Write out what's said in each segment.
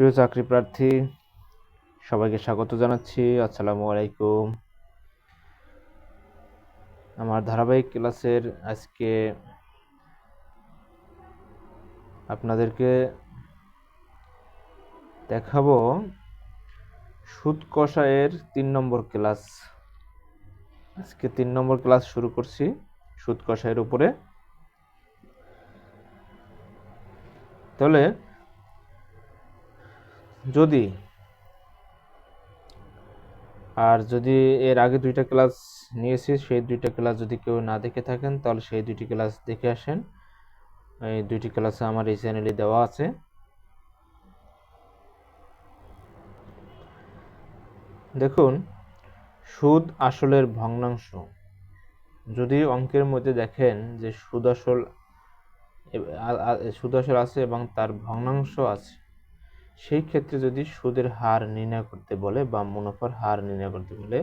প্রিয় চাকরি প্রার্থী সবাইকে স্বাগত জানাচ্ছি। আসসালামু আলাইকুম। আমার ধারাবাহিক ক্লাসের আজকে আপনাদেরকে দেখাবো সুদ কষায়ের 3 নম্বর ক্লাস। আজকে 3 নম্বর ক্লাস শুরু করছি সুদ কষায়ের উপরে। তাহলে যদি এর আগে 2টা ক্লাস নিয়েছি, সেই 2টা ক্লাস যদি কেউ না দেখে থাকেন তাহলে সেই 2টি ক্লাস দেখে আসেন। এই 2টি ক্লাস আমার এই চ্যানেলে দেওয়া আছে। দেখুন, সুদ আসলের ভগ্নাংশ। যদি অঙ্কের মধ্যে দেখেন যে সুদ আসল আছে এবং তার ভগ্নাংশ আছে, সেই ক্ষেত্রে যদি সুদের হার নির্ণয় করতে বলে বা মুনাফার হার নির্ণয় করতে বলে,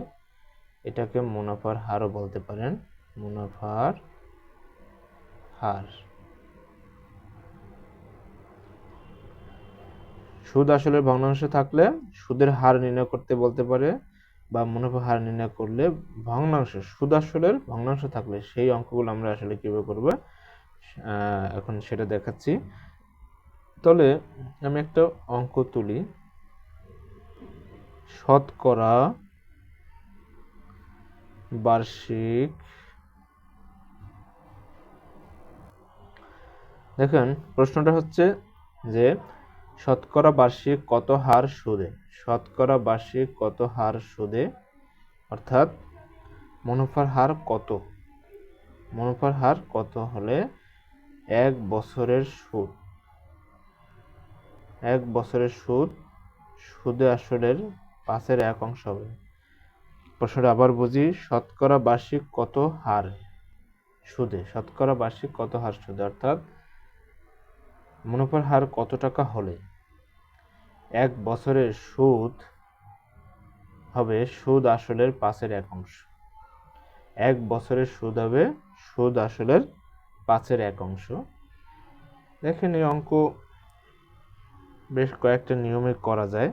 এটাকে মুনাফার হারও বলতে পারেন। মুনাফার হার। সুদ আসলের ভগ্নাংশ থাকলে সুদের হার নির্ণয় করতে বলতে পারে, বা মুনাফা হার নির্ণয় করলে ভগ্নাংশ, সুদ আসলের ভগ্নাংশ থাকলে সেই অঙ্কগুলো আমরা আসলে কিভাবে করব এখন সেটা দেখাচ্ছি। তাহলে আমি একটা অঙ্ক তুলি। শতকরা বার্ষিক, দেখেন প্রশ্নটা হচ্ছে যে শতকরা বার্ষিক কত হার সুদে, শতকরা বার্ষিক কত হার সুদে, অর্থাৎ মুনাফার হার কত, মুনাফার হার কত হলে 1 বছরের সুদ, 1 বছরের সুদ সুদে আসলের 5/1 হবে। প্রশ্নটা আবার বুঝি, শতকরা বার্ষিক কত হার সুদে, শতকরা বার্ষিক কত হার সুদে, অর্থাৎ মুনাফার হার কত টাকা হলে 1 বছরের সুদ হবে সুদ আসলের 5/1। 1 বছরের সুদ হবে সুদ আসলের 5/1। দেখেন এই অঙ্ক বেশ কয়েকটা নিয়মে করা যায়।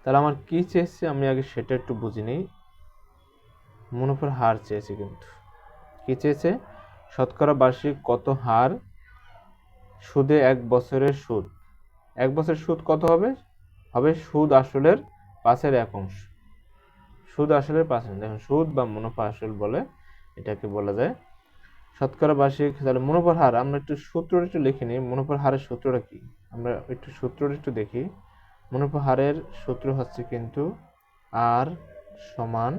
তাহলে আমার কি চেয়েছে আমি আগে সেটা একটু বুঝে নিই। মুনাফার হার চেয়েছে, কিন্তু কি চেয়েছে, শতকরা বার্ষিক কত হার সুদে 1 বছরের সুদ। 1 বছরের সুদ কত হবে, হবে সুদ আসলের 5/1। সুদ আসলের 5, দেখুন সুদ বা মুনাফা আসল বলে এটাকে বলা যায়। শতকরা বার্ষিক, তাহলে মুনাফার হার আমরা একটু সূত্রটা একটু লিখে নিই। মুনাফার হারের সূত্রটা কি, আমরা একটু সূত্রটা একটু দেখি। মুনাফা হারের সূত্র হচ্ছে কিন্তু আর সমান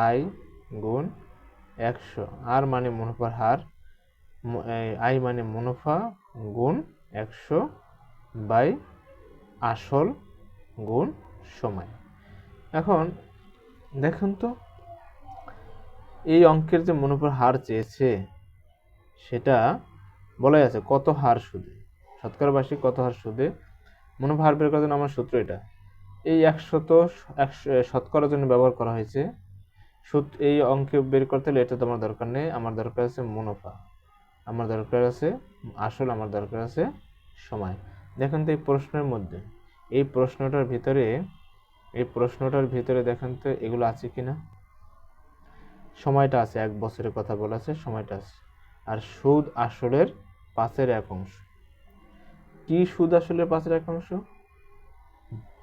আই গুণ 100। আর মানে মুনাফার হার, আই মানে মুনাফা গুণ 100 বাই আসল গুণ সময়। এখন দেখুন তো, এই অঙ্কের যে মুনাফার হার চেয়েছে সেটা বলাই আছে কত হার সুদে, শতকরা বার্ষিক কত হার সুদে। মুনাফা হার বের করার জন্য আমার সূত্র এটা। এই 100 তো 100 শতকরার জন্য ব্যবহার করা হয়েছে। সুদ এই অঙ্কে বের করতে হলে এটা তো আমার দরকার নেই, আমার দরকার আছে মুনাফা, আমার দরকার আছে আসল, আমার দরকার আছে সময়। দেখেন তো এই প্রশ্নের মধ্যে, এই প্রশ্নটার ভিতরে দেখেন তো এগুলো আছে কিনা। সময়টা আছে, 1 বছরের কথা বলা আছে, সময়টা আছে। আর সুদ আসলের 5/1। কি সুদ আসলের 5/1?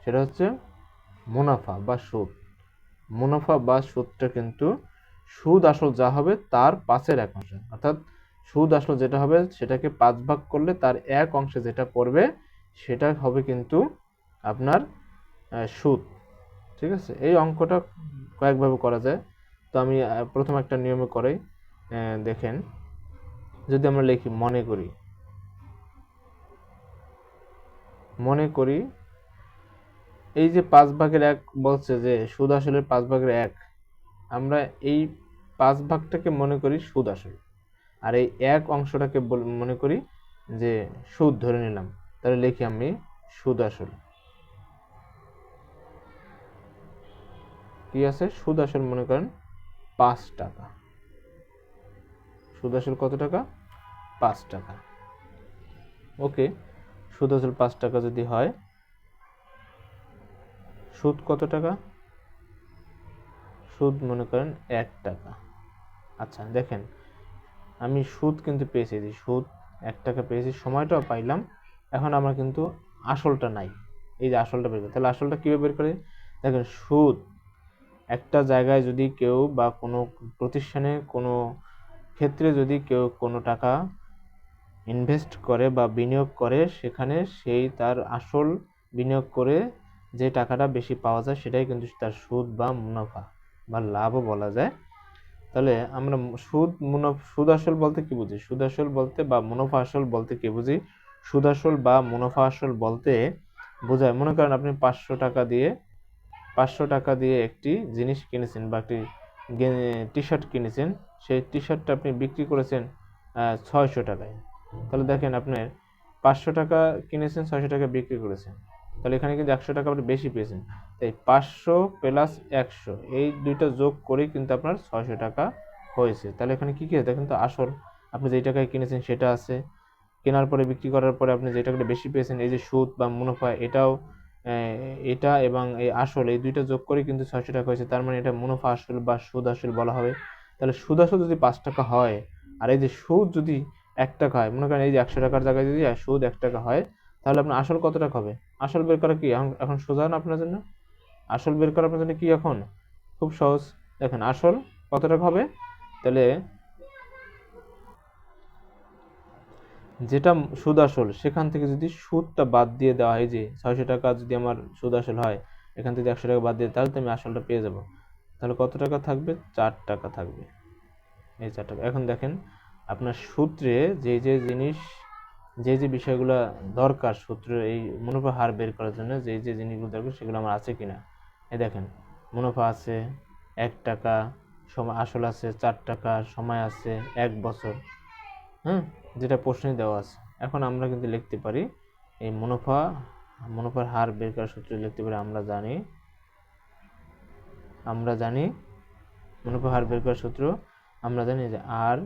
সেটা হচ্ছে মুনাফা বা সুদ। মুনাফা বা সুদটা কিন্তু সুদ আসল যা হবে তার 5/1, অর্থাৎ সুদ আসল যেটা হবে সেটাকে 5 ভাগ করলে তার 1 অংশে যেটা পড়বে সেটা হবে কিন্তু আপনার সুদ। ঠিক আছে, এই অঙ্কটা কয়েকভাবে করা যায়। তো আমি প্রথম একটা নিয়মে করাই। দেখেন, যদি আমরা লিখি মনে করি এই যে 5/1 বলছে যে সুদ আসলের 5/1, আমরা এই 5 ভাগটাকে মনে করি সুদ আসল, আর এই 1 অংশটাকে মনে করি যে সুদ ধরে নিলাম। তাহলে লিখি আমি সুদ আসল। কি আছে, সুদ আসল মনে করেন 5 টাকা। সুদ আসল কত টাকা, 5 টাকা। ওকে, সুদ আসল 5 টাকা যদি হয়, সুদ কত টাকা? সুদ মনে করেন 1 টাকা। আচ্ছা দেখেন, আমি সুদ কিন্তু পেয়েছি, সুদ 1 টাকা পেয়েছি, সময়টাও পাইলাম। এখন আমার কিন্তু আসলটা নাই, এই যে আসলটা বের করে, তাহলে আসলটা কীভাবে বের করে? দেখেন, সুদ একটা জায়গায় যদি কেউ বা কোনো প্রতিষ্ঠানে কোনো ক্ষেত্রে যদি কেউ কোনো টাকা ইনভেস্ট করে বা বিনিয়োগ করে, সেখানে সেই তার আসল বিনিয়োগ করে যে টাকাটা বেশি পাওয়া যায় সেটাই কিন্তু তার সুদ বা মুনাফা বা লাভও বলা যায়। তাহলে আমরা সুদ আসল বলতে কি বুঝি? সুদ আসল বলতে বা মুনাফা আসল বলতে কি বুঝি? সুদ আসল বা মুনাফা আসল বলতে বোঝায়, মনে করেন আপনি 500 টাকা দিয়ে একটি জিনিস কিনেছেন বা একটি টি শার্ট কিনেছেন, সেই টি শার্টটা আপনি বিক্রি করেছেন 600 টাকায়। তাহলে দেখেন, আপনার 500 টাকা কিনেছেন, 600 টাকা বিক্রি করেছেন, তাহলে এখানে কিন্তু 100 টাকা আপনি বেশি পেয়েছেন। তাই 500 প্লাস 100 এই দুইটা যোগ করেই কিন্তু আপনার 600 টাকা হয়েছে। তাহলে এখানে কি আছে দেখেন তো, আসল আপনি যেই টাকায় কিনেছেন সেটা আছে, কেনার পরে বিক্রি করার পরে আপনি যে টাকাটা বেশি পেয়েছেন, এই যে সুদ বা মুনাফা, এটা এবং এই আসল এই দুইটা যোগ করে কিন্তু 600 টাকা হয়েছে। তার মানে এটা মুনাফা আসল বা সুদ আসল বলা হবে। তাহলে সুদ আসল যদি 5 টাকা হয়, আর এই যে সুদ যদি 1 টাকা হয়, মনে করেন এই যে 100 টাকার জায়গায় যদি সুদ 1 টাকা হয়, তাহলে আপনার আসল কত টাকা হবে? আসল বের করা কি এখন সোজা না আপনার জন্য? আসল বের করা আপনার জন্য কি এখন খুব সহজ। দেখেন আসল কত টাকা হবে, তাহলে যেটা সুদ আসল সেখান থেকে যদি সুদটা বাদ দিয়ে দেওয়া হয়, যে 600 টাকা যদি আমার সুদ আসল হয়, এখান থেকে 100 টাকা বাদ দিয়ে, তাহলে তো আমি আসলটা পেয়ে যাব। তাহলে কত টাকা থাকবে? 4 টাকা থাকবে, এই 4 টাকা। এখন দেখেন, আপনার সূত্রে যে বিষয়গুলো দরকার, সূত্রে এই মুনাফা হার বের করার জন্য যে জিনিসগুলো দরকার সেগুলো আমার আছে কিনা। এই দেখেন, মুনাফা আছে 1 টাকা, সময় আসল আছে 4 টাকা, সময় আছে 1 বছর, যেটা প্রশ্নে দেওয়া আছে। এখন আমরা কিন্তু লিখতে পারি এই মুনাফার হার বের করার সূত্র লিখতে পারি। আমরা জানি মুনাফা হার বের করার সূত্র, আমরা জানি যে আর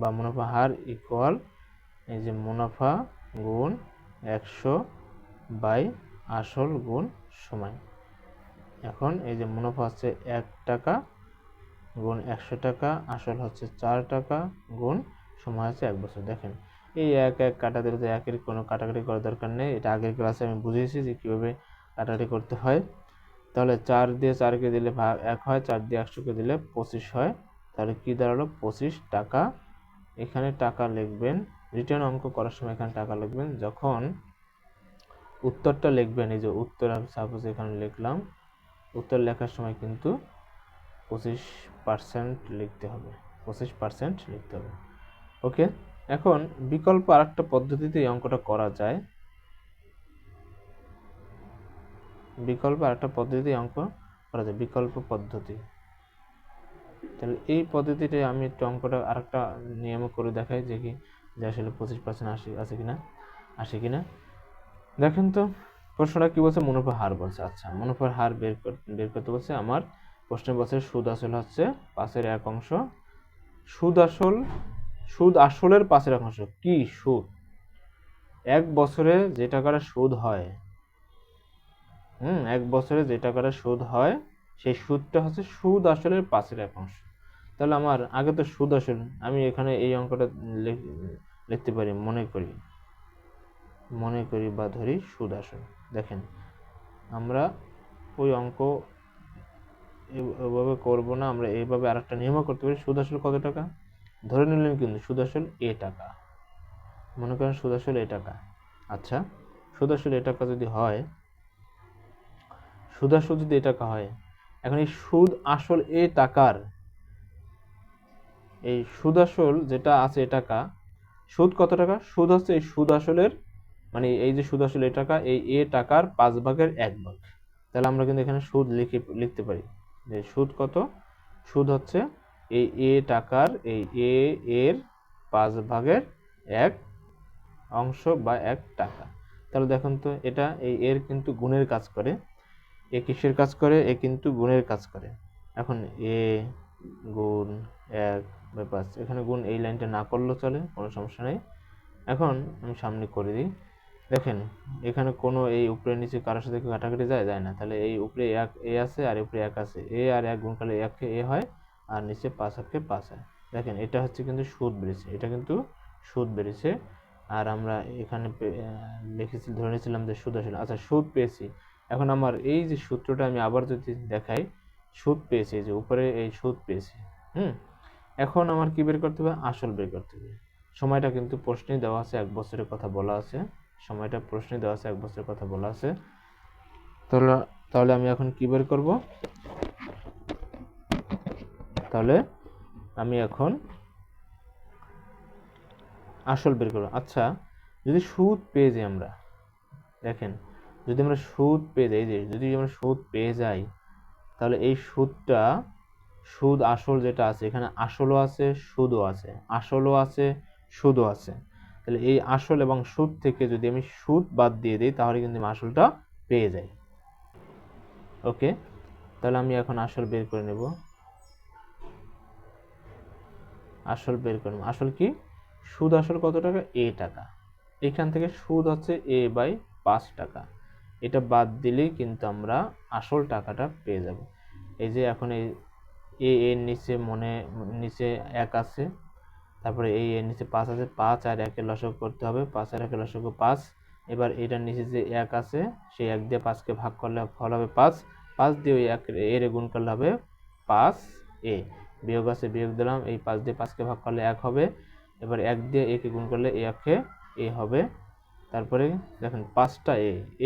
বা মুনাফা হার ইকুয়াল এই যে মুনাফা গুণ 100 বাই আসল গুণ সময়। এখন এই যে মুনাফা হচ্ছে 1 টাকা গুণ 100 টাকা, আসল হচ্ছে 4 টাকা গুণ সময় হচ্ছে 1 বছর। দেখেন, এই এক কাটা দিলে তো একের কোনো কাটাকাটি করার দরকার নেই, এটা আগের ক্লাসে আমি বুঝিয়েছি যে কীভাবে কাটাকাটি করতে হয়। তাহলে 4 দিয়ে 4কে দিলে 1 হয়, 4 দিয়ে 100কে দিলে 25 হয়। তাহলে কি দাঁড়ালো? 25 টাকা। এখানে টাকা লিখবেন, রিটার্ন অঙ্ক করার সময় এখানে টাকা লিখবেন। যখন উত্তরটা লিখবেন, এই যে উত্তর আমি সাপোজ এখানে লিখলাম, উত্তর লেখার সময় কিন্তু 25% লিখতে হবে, 25% লিখতে হবে। ওকে, এখন বিকল্প আরেকটা পদ্ধতিতে এই অঙ্কটা করা যায়। বিকল্প পদ্ধতি। তাহলে এই পদ্ধতিতে আমি একটু অঙ্কটা আরেকটা নিয়ম করে দেখাই, যে কি যে আসলে 25% আসে কিনা। দেখেন তো প্রশ্নটা কি বলছে? মুনাফা হার বলছে। আচ্ছা, মুনাফার হার বের করতে বলছে। আমার প্রশ্নে বলছে সুদ আসল হচ্ছে 5-এর 1 অংশ। সুদ আসলের 5-এর 1 অংশ কি? সুদ 1 বছরে যে টাকাটা সুদ হয়, 1 বছরে যে টাকাটা সুদ হয়, সেই সুদটা হচ্ছে সুদ আসলের 5-এর 1 অংশ। তাহলে আমার আগে তো সুদ আসল, আমি এখানে এই অঙ্কটা লিখতে পারি, মনে করি বা ধরি সুদ আসল। দেখেন, আমরা ওই অঙ্ক এভাবে করব না, আমরা এইভাবে আরেকটা নিয়ম করতে পারি। সুদ আসল কত টাকা ধরে নিলেন, কিন্তু সুদ আসল এ টাকা, মনে করেন সুদ আসল এ টাকা। আচ্ছা, সুদ আসল এ টাকা যদি হয়, সুদ আসল যদি এ টাকা হয়, এখন এই সুদ আসল এ টাকার, এই সুদ আসল যেটা আছে এ টাকা, সুদ কত টাকা? সুদ হচ্ছে এই সুদ আসলের, মানে এই যে সুদ আসল এ টাকা, এই এ টাকার 5/1 ভাগ। তাহলে আমরা কিন্তু এখানে সুদ লিখতে পারি যে সুদ কত? সুদ হচ্ছে এই এ টাকার এই এর 5/1 অংশ বা 1 টাকা। তাহলে দেখুন তো, এটা এই এর কিন্তু গুণের কাজ করে। এ কিসের কাজ করে? এ কিন্তু গুণের কাজ করে। এখন এ গুণ 1/5, এখানে গুণ এই লাইনটা না করলেও চলে, কোনো সমস্যা নেই। এখন আমি সামনে করে দিই, দেখেন এখানে কোনো এই উপরে নিচে কারোর সাথে কাটাকাটি যায় না, তাহলে এই উপরে এক এ আছে আর উপরে এক আছে, এ আর এক গুণ করলে একে এ হয় আর নিচে 5 একে 5 হয়। দেখেন এটা হচ্ছে কিন্তু সুদ বেড়েছে, এটা কিন্তু সুদ বেড়েছে। আর আমরা এখানে লিখেছি, ধরে নিয়েছিলাম যে সুদ আসলে, আচ্ছা সুদ পেয়েছি। এখন আমার এই যে সূত্রটা আমি আবার যদি দেখাই, সুদ পেয়েছি, যে উপরে এই সুদ পেয়েছি। এখন আমার কি বের করতে হবে? আসল বের করতে হবে। সময়টা কিন্তু প্রশ্নে দেওয়া আছে, 1 বছরের কথা বলা আছে, সময়টা প্রশ্নে দেওয়া আছে, 1 বছরের কথা বলা আছে। তাহলে আমি এখন কি বের করব? তাহলে আমি এখন আসল বের করব। আচ্ছা যদি সুদ পেয়ে যাই আমরা, দেখেন যদি আমরা সুদ পেয়ে যাই, যদি আমরা সুদ পেয়ে যাই, তাহলে এই সুদটা, সুদ আসল যেটা আছে, এখানে আসলও আছে সুদও আছে, আসলও আছে সুদও আছে। তাহলে এই আসল এবং সুদ থেকে যদি আমি সুদ বাদ দিয়ে দিই, তাহলে কিন্তু আমি আসলটা পেয়ে যাই। ওকে, তাহলে আমি এখন আসল বের করে নেব। আসল বের করব, আসল কি? সুদ আসল কত টাকা? এ টাকা। এখান থেকে সুদ হচ্ছে এ বাই 5 টাকা, এটা বাদ দিলেই কিন্তু আমরা আসল টাকাটা পেয়ে যাব। এই যে এখন এই এর নিচে নিচে 1 আছে, তারপরে এই এর নিচে 5 আছে, 5 আর 1 এর লসাগু করতে হবে, 5 আর 1 এর লসাগু 5। এবার এটার নিচে যে 1 আছে, সেই 1 দিয়ে 5 কে ভাগ করলে ফল হবে 5, 5 দিয়ে ওই 1 এর গুণ করলে হবে 5 এ। বিয়োগ আছে, বিয়োগ দিলাম, এই 5 দিয়ে 5 কে ভাগ করলে 1 হবে। এবার 1 দিয়ে এ কে গুণ করলে 1 এ হবে। তারপরে দেখেন 5টা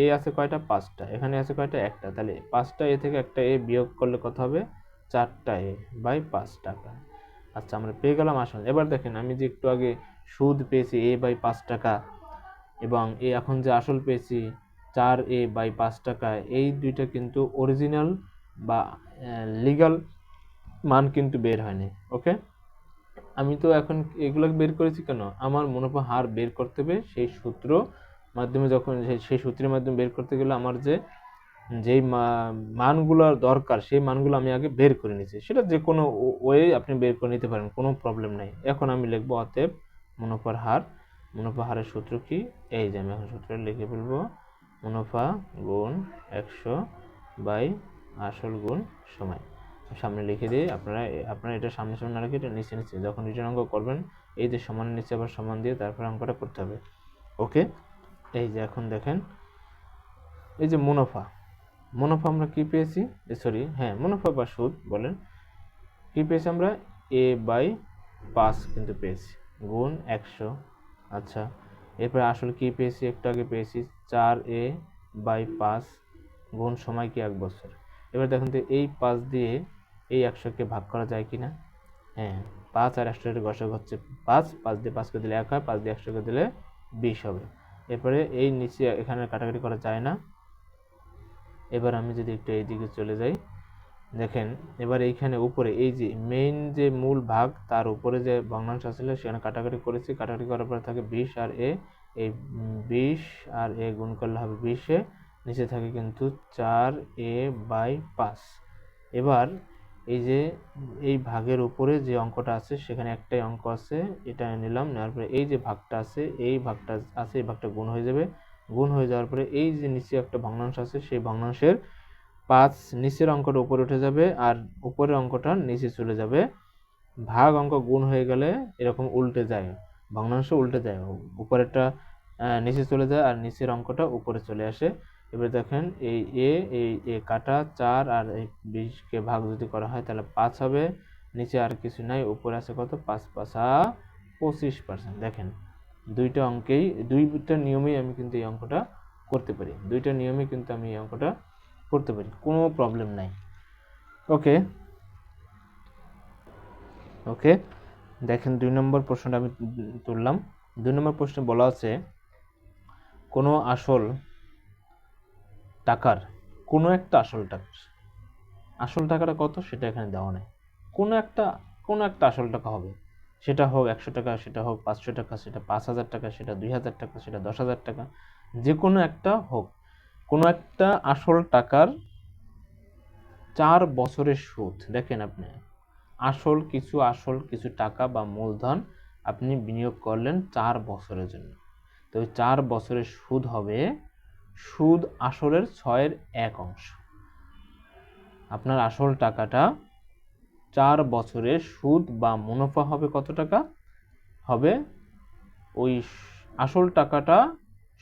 এ আছে কয়টা? 5টা। এখানে আছে কয়টা? একটা। তাহলে 5টা এ থেকে একটা এ বিয়োগ করলে কত হবে? 4টা এ বাই 5 টাকা। আচ্ছা আমরা পেয়ে গেলাম আসল। এবার দেখেন আমি যে একটু আগে সুদ পেয়েছি এ বাই 5 টাকা, এবং এখন যে আসল পেয়েছি 4 এ বাই 5 টাকা, এই দুইটা কিন্তু অরিজিনাল বা লিগাল মান কিন্তু বের হয়নি। ওকে, আমি তো এখন এগুলো বের করেছি কেন? আমার মুনাফা হার বের করতে হবে, সেই সূত্র মাধ্যমে, যখন সেই সূত্রের মাধ্যমে বের করতে গেলে আমার যেই মানগুলো দরকার, সেই মানগুলো আমি আগে বের করে নিয়েছি। সেটা যে কোনো ওয়ে আপনি বের করে নিতে পারেন, কোনো প্রবলেম নাই। এখন আমি লিখবো অতএব মুনাফার হার। মুনাফা হারের সূত্র কি? এই যে আমি এখন সূত্র লিখে ফেলবো, মুনাফা গুণ 100 বাই আসল গুণ সময়। সামনে লিখে দিয়ে আপনারা এটা সামনে সামনে না রেখে এটা নিচে নিচে যখন রিটার্ন অঙ্ক করবেন, এই যে সমানের নিচে আবার সমান দিয়ে তারপর অঙ্কটা করতে হবে। ওকে, এই যে এখন দেখেন এই যে মুনাফা, মুনাফা আমরা কি পেয়েছি? মুনাফা বা সুদ বলেন, কি পেয়েছি আমরা? এ বাই 5 কিন্তু পেয়েছি, গুণ 100। আচ্ছা, এরপরে আসলে কি পেয়েছি? একটু আগে পেয়েছি 4 এ বাই 5 গুণ সময় কি 1 বছর। এবার দেখুন তো এই 5 দিয়ে এই 100কে ভাগ করা যায় কিনা? হ্যাঁ, 5 আর 100 এর গসাগু হচ্ছে 5, 5 দিয়ে 5 কে দিলে 1 হয়, 5 দিয়ে 100 দিলে 20 হবে। এরপরে এই নিচে এখানে কাটাকাটি করা যায় না। এবার আমি যদি একটু এই দিকে চলে যাই, দেখেন এবার এইখানে উপরে এই যে মেইন যে মূল ভাগ, তার উপরে যে ভগ্নাংশ ছিল সেখানে কাটাকাটি করেছি, কাটাকাটি করার পরে থাকে 20 আর এ, এই 20 আর এ গুণ করলে হবে 20 এ, নিচে থাকে কিন্তু 4 এ বাই 5। এবার এই যে এই ভাগের উপরে যে অঙ্কটা আছে, সেখানে একটাই অঙ্ক আছে, এটা নিলাম, নেওয়ার পরে এই যে ভাগটা আছে, এই ভাগটা আছে, এই ভাগটা গুণ হয়ে যাবে। গুণ হয়ে যাওয়ার পরে এই যে নিচে একটা ভগ্নাংশ আছে, সেই ভগ্নাংশের 5 নিচের অঙ্কটা উপরে উঠে যাবে আর উপরের অঙ্কটা নিচে চলে যাবে। ভাগ অঙ্ক গুণ হয়ে গেলে এরকম উল্টে যায়, ভগ্নাংশ উল্টে যায়, উপরেরটা নিচে চলে যায় আর নিচের অঙ্কটা উপরে চলে আসে। এবার দেখেন এই এ কাটা 4 আর এই 20 কে ভাগ যদি করা হয় তাহলে 5 হবে, নিচে আর কিছু নাই, উপরে আছে কত? 5 5 25%। দেখেন দুইটা অঙ্কেই, দুইটা নিয়মেই আমি কিন্তু এই অঙ্কটা করতে পারি, দুইটা নিয়মে কিন্তু আমি এই অঙ্কটা করতে পারি, কোনো প্রবলেম নাই। ওকে ওকে, দেখেন 2 নম্বর প্রশ্নটা আমি তুললাম। 2 নম্বর প্রশ্নে বলা আছে কোনো আসল টাকার, কোনো একটা আসল টাকাটা কত সেটা এখানে দেওয়া নেই, কোনো একটা আসল টাকা হবে, সেটা হোক 100 টাকা, সেটা হোক 500 টাকা, সেটা 5000 টাকা, সেটা 2000 টাকা, সেটা 10,000 টাকা, যে কোনো একটা হোক, কোনো একটা আসল টাকার 4 বছরের সুদ। দেখেন আপনি আসল কিছু টাকা বা মূলধন আপনি বিনিয়োগ করলেন 4 বছরের জন্য, তো 4 বছরের সুদ হবে সুদ আসলের 6/1। আপনার আসল টাকাটা 4 বছরের সুদ বা মুনাফা হবে কত টাকা? হবে ওই আসল টাকাটা,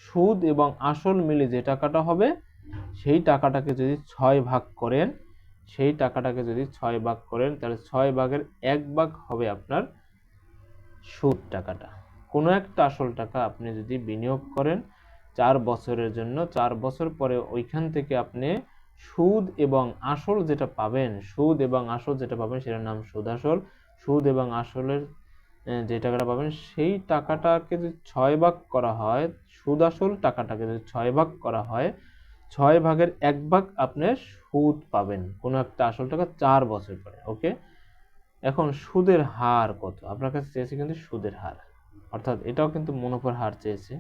সুদ এবং আসল মিলে যে টাকাটা হবে সেই টাকাটাকে যদি 6 ভাগ করেন, তাহলে 6 ভাগের 1 ভাগ হবে আপনার সুদ টাকাটা। কোনো একটা আসল টাকা আপনি যদি বিনিয়োগ করেন 4 বছরের জন্য, 4 বছর পরে ওইখান থেকে আপনি সুদ এবং আসল যেটা পাবেন, সেটার নাম সুদ আসল। সুদ এবং আসলের যে টাকাটা পাবেন সেই টাকাটাকে যদি 6 ভাগ করা হয়, সুদ আসল টাকাটাকে যদি 6 ভাগ করা হয়, 6 ভাগের 1 ভাগ আপনি সুদ পাবেন কোনো একটা আসল টাকা 4 বছর পরে। ওকে, এখন সুদের হার কত আপনার কাছে চেয়েছে, কিন্তু সুদের হার, অর্থাৎ এটাও কিন্তু মুনাফার হার চেয়েছে।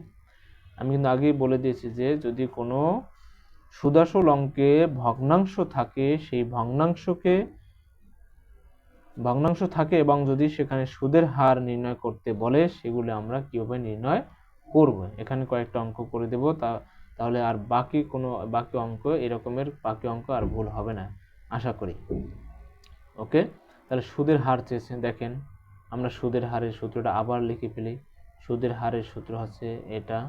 আমি কিন্তু আগেই বলে দিয়েছি যে যদি কোনো সুদাসল অঙ্কে ভগ্নাংশ থাকে, সেই ভগ্নাংশ থাকে এবং যদি সেখানে সুদের হার নির্ণয় করতে বলে, সেগুলো আমরা কিভাবে নির্ণয় করব। এখানে কয়েকটা অঙ্ক করে দেব, তাহলে আর বাকি অঙ্ক আর ভুল হবে না আশা করি। ওকে, তাহলে সুদের হার চেয়েছে, দেখেন আমরা সুদের হারের সূত্রটা আবার লিখে ফেলি। সুদের হারের সূত্র হচ্ছে এটা,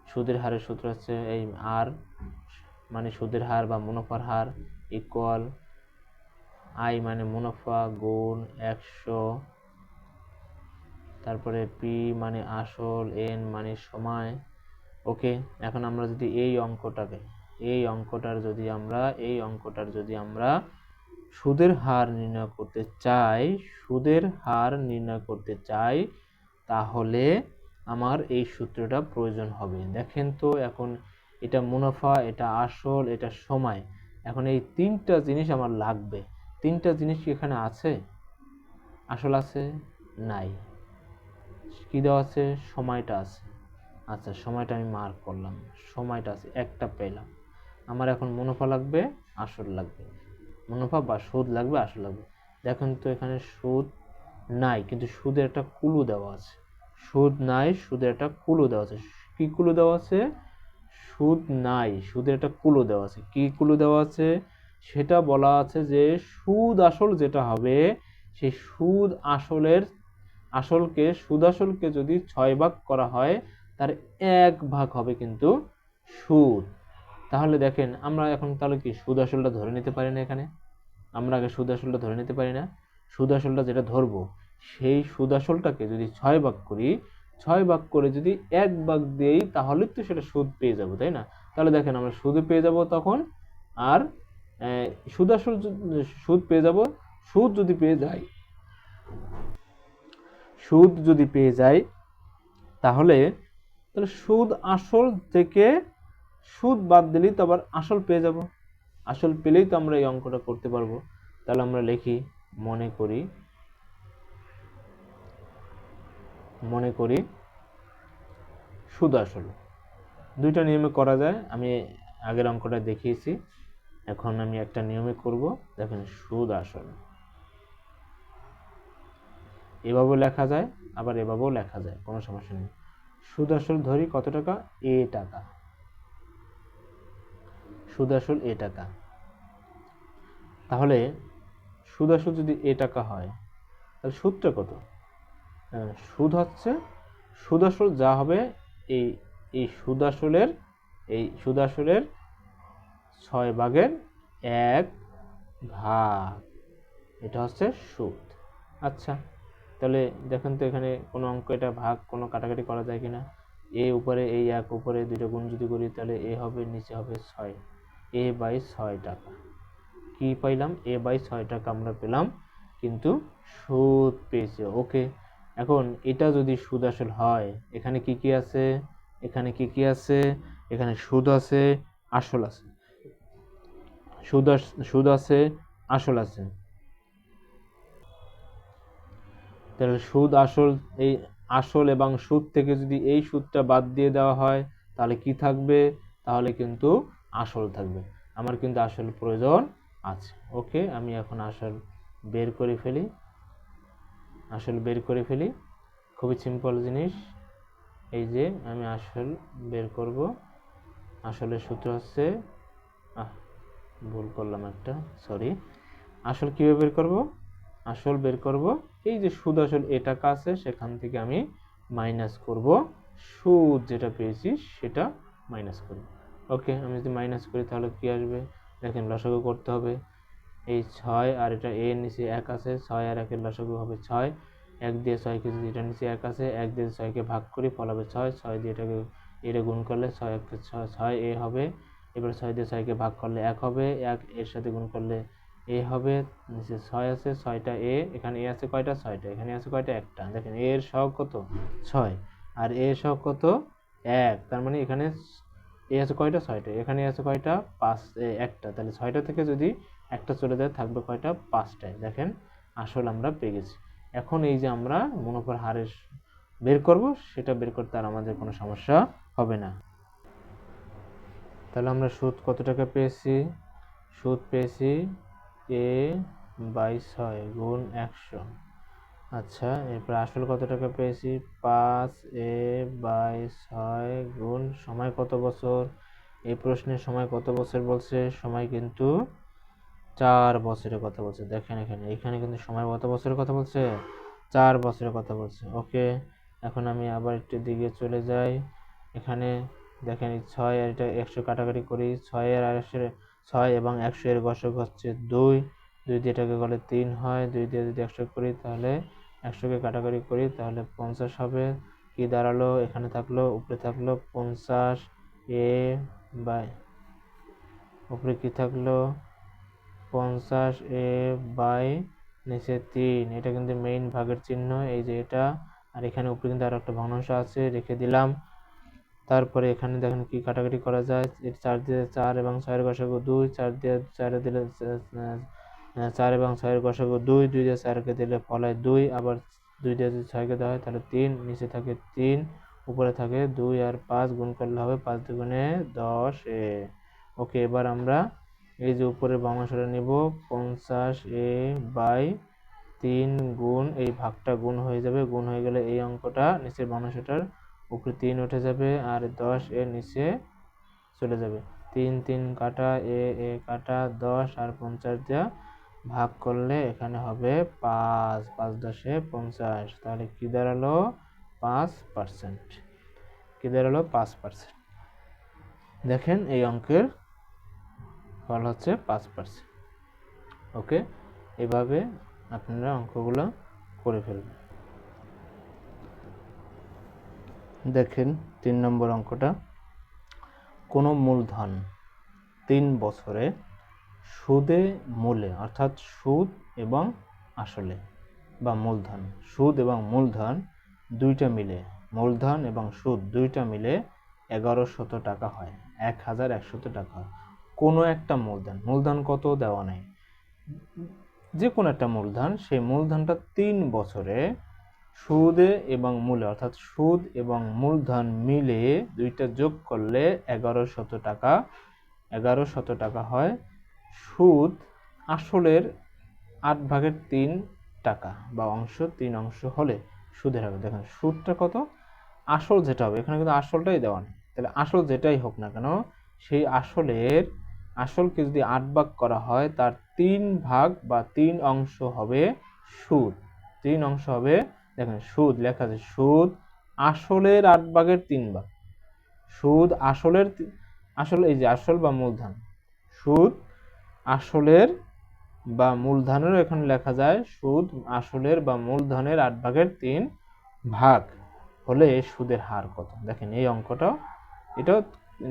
সুদের হারের সূত্র হচ্ছে এই আর মানে সুদের হার বা মুনাফার হার ইকুয়াল আই মানে মুনাফা গুণ 100, তারপরে পি মানে আসল, এন মানে সময়। ওকে, এখন আমরা যদি এই অঙ্কটার যদি আমরা সুদের হার নির্ণয় করতে চাই, তাহলে আমার এই সূত্রটা প্রয়োজন হবে। দেখেন তো, এখন এটা মুনাফা, এটা আসল, এটা সময়, এখন এই 3টা জিনিস আমার লাগবে। 3টা জিনিস কি এখানে আছে? আসল আছে? নাই। কি দেওয়া আছে? সময়টা আছে। আচ্ছা, সময়টা আমি মার্ক করলাম, সময়টা আছে, একটা পেলাম। আমার এখন মুনাফা লাগবে, আসল লাগবে, মুনাফা বা সুদ লাগবে, আসল লাগবে। দেখেন তো, এখানে সুদ নাই, কিন্তু সুদের একটা কুলু দেওয়া আছে। সুদ নাই, সুদের একটা কুলু দেওয়া আছে। কি কুলু দেওয়া আছে? সুদ নাই, সুদের একটা কুলু দেওয়া আছে। কি কুলু দেওয়া আছে? সেটা বলা আছে যে সুদ আসল যেটা হবে, সেই সুদ আসলকে যদি 6 ভাগ করা হয়, তার 1 ভাগ হবে কিন্তু সুদ। তাহলে দেখেন, আমরা এখন তাহলে কি সুদ আসলটা ধরে নিতে পারি না? এখানে আমরা আগে সুদ আসলটা ধরে নিতে পারি না? সুদ আসলটা যেটা ধরবো, সেই সুদ আসলটাকে যদি 6 ভাগ করি, 6 ভাগ করে যদি 1 ভাগ দেই, তাহলে তো সেটা সুদ পেয়ে যাব, তাই না? তাহলে দেখেন, আমরা সুদ পেয়ে যাব তখন, আর সুদ পেয়ে যাব। সুদ যদি পেয়ে যাই তাহলে সুদ আসল থেকে সুদ বাদ দিলেই তো আবার আসল পেয়ে যাব। আসল পেলেই তো আমরা এই অঙ্কটা করতে পারবো। তাহলে আমরা লিখি, মনে করি সুদ আসল। 2টা নিয়মে করা যায়, আমি আগের অঙ্কটা দেখিয়েছি, এখন আমি একটা নিয়মে করব। দেখেন, সুদ আসল এভাবেও লেখা যায়, আবার এভাবেও লেখা যায়, কোনো সমস্যা নেই। সুদ আসল ধরি কত টাকা? এ টাকা। সুদ আসল এ টাকা। তাহলে সুদ আসল যদি এ টাকা হয়, তাহলে সুদটা কত? সুদ আসল যা হবে, এই সুদ আসলের 6 ভাগের 1 ভাগ, এটা হচ্ছে সুদ। আচ্ছা, তাহলে দেখেন তো, এখানে কোনো অঙ্ক এটা ভাগ কোনো কাটাকাটি করা যায় কিনা? এ উপরে এই 1 উপরে 2টা গুণ যদি করি, তাহলে এ হবে, নিচে হবে 6, এ বাই 6 টাকা। কি পাইলাম? এ বাই 6 টাকা আমরা পেলাম, কিন্তু সুদ পেয়েছে। ওকে, এখন এটা যদি সুদ আসল হয়, এখানে কি কি আছে? এখানে সুদ আছে, আসল আছে। সুদ আছে, আসল আছে। তাহলে সুদ আসল, এই আসল এবং সুদ থেকে যদি এই সুদটা বাদ দিয়ে দেওয়া হয়, তাহলে কি থাকবে? তাহলে কিন্তু আসল থাকবে। আমার কিন্তু আসল প্রয়োজন আছে। ওকে, আমি এখন আসল বের করে ফেলি। খুবই সিম্পল জিনিস। এই যে আমি আসল বের করব, আসলের সূত্র হচ্ছে ভুল করলাম একটা, সরি। আসল কিভাবে বের করব? আসল বের করব এই যে সুদ আসল এ টাকা আছে সেখান থেকে আমি মাইনাস করব সুদ যেটা পেয়েছি সেটা মাইনাস করব। ওকে, আমি যদি মাইনাস করি তাহলে কি আসবে? দেখেন লসাগু করতে হবে। এই 6 আর এটা এ নিচে 1 আছে, 6 আর 1 এর লসাগু হবে 6। 1 দিয়ে 6 কে যদি এটা নিচে 1 আছে, 1 দিয়ে 6 কে ভাগ করি ফল হবে 6। 6 দিয়ে এটা গুণ করলে 6 1 6 এ হবে। এবার 6 দিয়ে 6 কে ভাগ করলে 1 হবে, 1 এর সাথে গুণ করলে এ হবে। নিচে 6 আছে, 6টা এ, এখানে এ আছে কয়টা? 6টা। এখানে আছে কয়টা? একটা। দেখেন এ এর সহগ কত? 6 আর এ এর সহগ কত? 1। তার মানে এখানে এ আছে কয়টা? 6টা। এখানে আছে কয়টা? 5 একটা। তাহলে 6টা থেকে যদি একটা চলে যায় থাকবে কয়টা? 5টায়। দেখেন আসল আমরা পেয়ে গেছি। এখন এই যে আমরা মুনাফার হারের বের করব সেটা বের করতে আর আমাদের কোনো সমস্যা হবে না। তাহলে আমরা সুদ কত টাকা পেয়েছি? সুদ পেয়েছি a/6 গুণ 100। আচ্ছা, এরপর আসল কত টাকা পেয়েছি? 5a/6 গুণ সময় কত বছর? এই প্রশ্নের সময় কত বছর বলছে? সময় কিন্তু 4 বছরের কথা বলছে। দেখেন এখানে কিন্তু সময় কত বছরের কথা বলছে? 4 বছরের কথা বলছে। ওকে, এখন আমি আবার একটু দিকে চলে যাই। এখানে দেখেন 6 আর এটা 100 কাটাকাটি করি। 6 আর 6 এবং 100 এর গসাগু হচ্ছে 2। 2 দিয়ে এটাকে গেলে 3 হয়। 2 দিয়ে যদি 100 করি তাহলে 100কে কাটাকাটি করি তাহলে 50 হবে। কি দাঁড়ালো? এখানে থাকলো, উপরে থাকলো 50 এ বাই, উপরে কি থাকলো? 50 এ বাই নিচে 3। এটা কিন্তু মেইন ভাগের চিহ্ন, এই যে এটা। আর এখানে উপরে কিন্তু আর একটা ভগ্নাংশ আছে, রেখে দিলাম। তারপরে এখানে দেখেন কি কাটাকাটি করা যায়। 4 দিয়ে 4 এবং 6 এর গসাগু 2, 4 দিয়ে 4 দিলে 4 এবং 6 এর গসাগু 2, 2 দিয়ে 4 কে দিলে ফল হয় 2। আবার 2 দিয়ে যদি 6 কে দেওয়া হয় তাহলে 3, নিচে থাকে 3, উপরে থাকে 2 আর 5 গুণ করলে হবে 5 দুগুণে 10 এ। ওকে, এবার আমরা এই যে উপরের ভগ্নাংশটা নিব, 50a/3 গুণ এই ভাগটা গুণ হয়ে যাবে। গুণ হয়ে গেলে এই অঙ্কটা নিচের ভগ্নাংশটার উপরে 3 উঠে যাবে আর 10 এর নিচে চলে যাবে। 3 3 কাটা, এ কাটা, 10 আর 50 দিয়ে ভাগ করলে এখানে হবে 5। 5 10 50। তাহলে কি দাঁড়ালো? 5%। কি দাঁড়ালো? 5%। দেখেন এই অঙ্কের ফল হচ্ছে 5%। ওকে, এভাবে আপনারা অঙ্কগুলো করে ফেলবেন। দেখেন 3 নম্বর অঙ্কটা। কোনো মূলধন 3 বছরে সুদে মূলে অর্থাৎ সুদ এবং আসলে বা মূলধন, সুদ এবং মূলধন দুইটা মিলে, মূলধন এবং সুদ দুইটা মিলে 1100 টাকা হয়, 1100 টাকা হয়। কোনো একটা মূলধন, মূলধন কত দেওয়া নেই, যে কোনো একটা মূলধন, সেই মূলধনটা 3 বছরে সুদে এবং মূলে অর্থাৎ সুদ এবং মূলধন মিলে দুইটা যোগ করলে 1100 টাকা, 1100 টাকা হয়। সুদ আসলের 8/3 টাকা বা অংশ, 3 অংশ হলে সুদের হবে। দেখেন সুদটা কত, আসল যেটা হবে, এখানে কিন্তু আসলটাই দেওয়া নেই, তাহলে আসল যেটাই হোক না কেন সেই আসলকে যদি 8 ভাগ করা হয় তার 3 ভাগ বা 3 অংশ হবে সুদ। 3 অংশ হবে, দেখেন সুদ লেখা আছে, সুদ আসলের 8/3 ভাগ। সুদ আসলের, আসলে এই যে আসল বা মূলধন, সুদ আসলের বা মূলধনেরও এখানে লেখা যায়, সুদ আসলের বা মূলধনের 8/3 ভাগ হলে সুদের হার কত। দেখেন এই অঙ্কটা, এটাও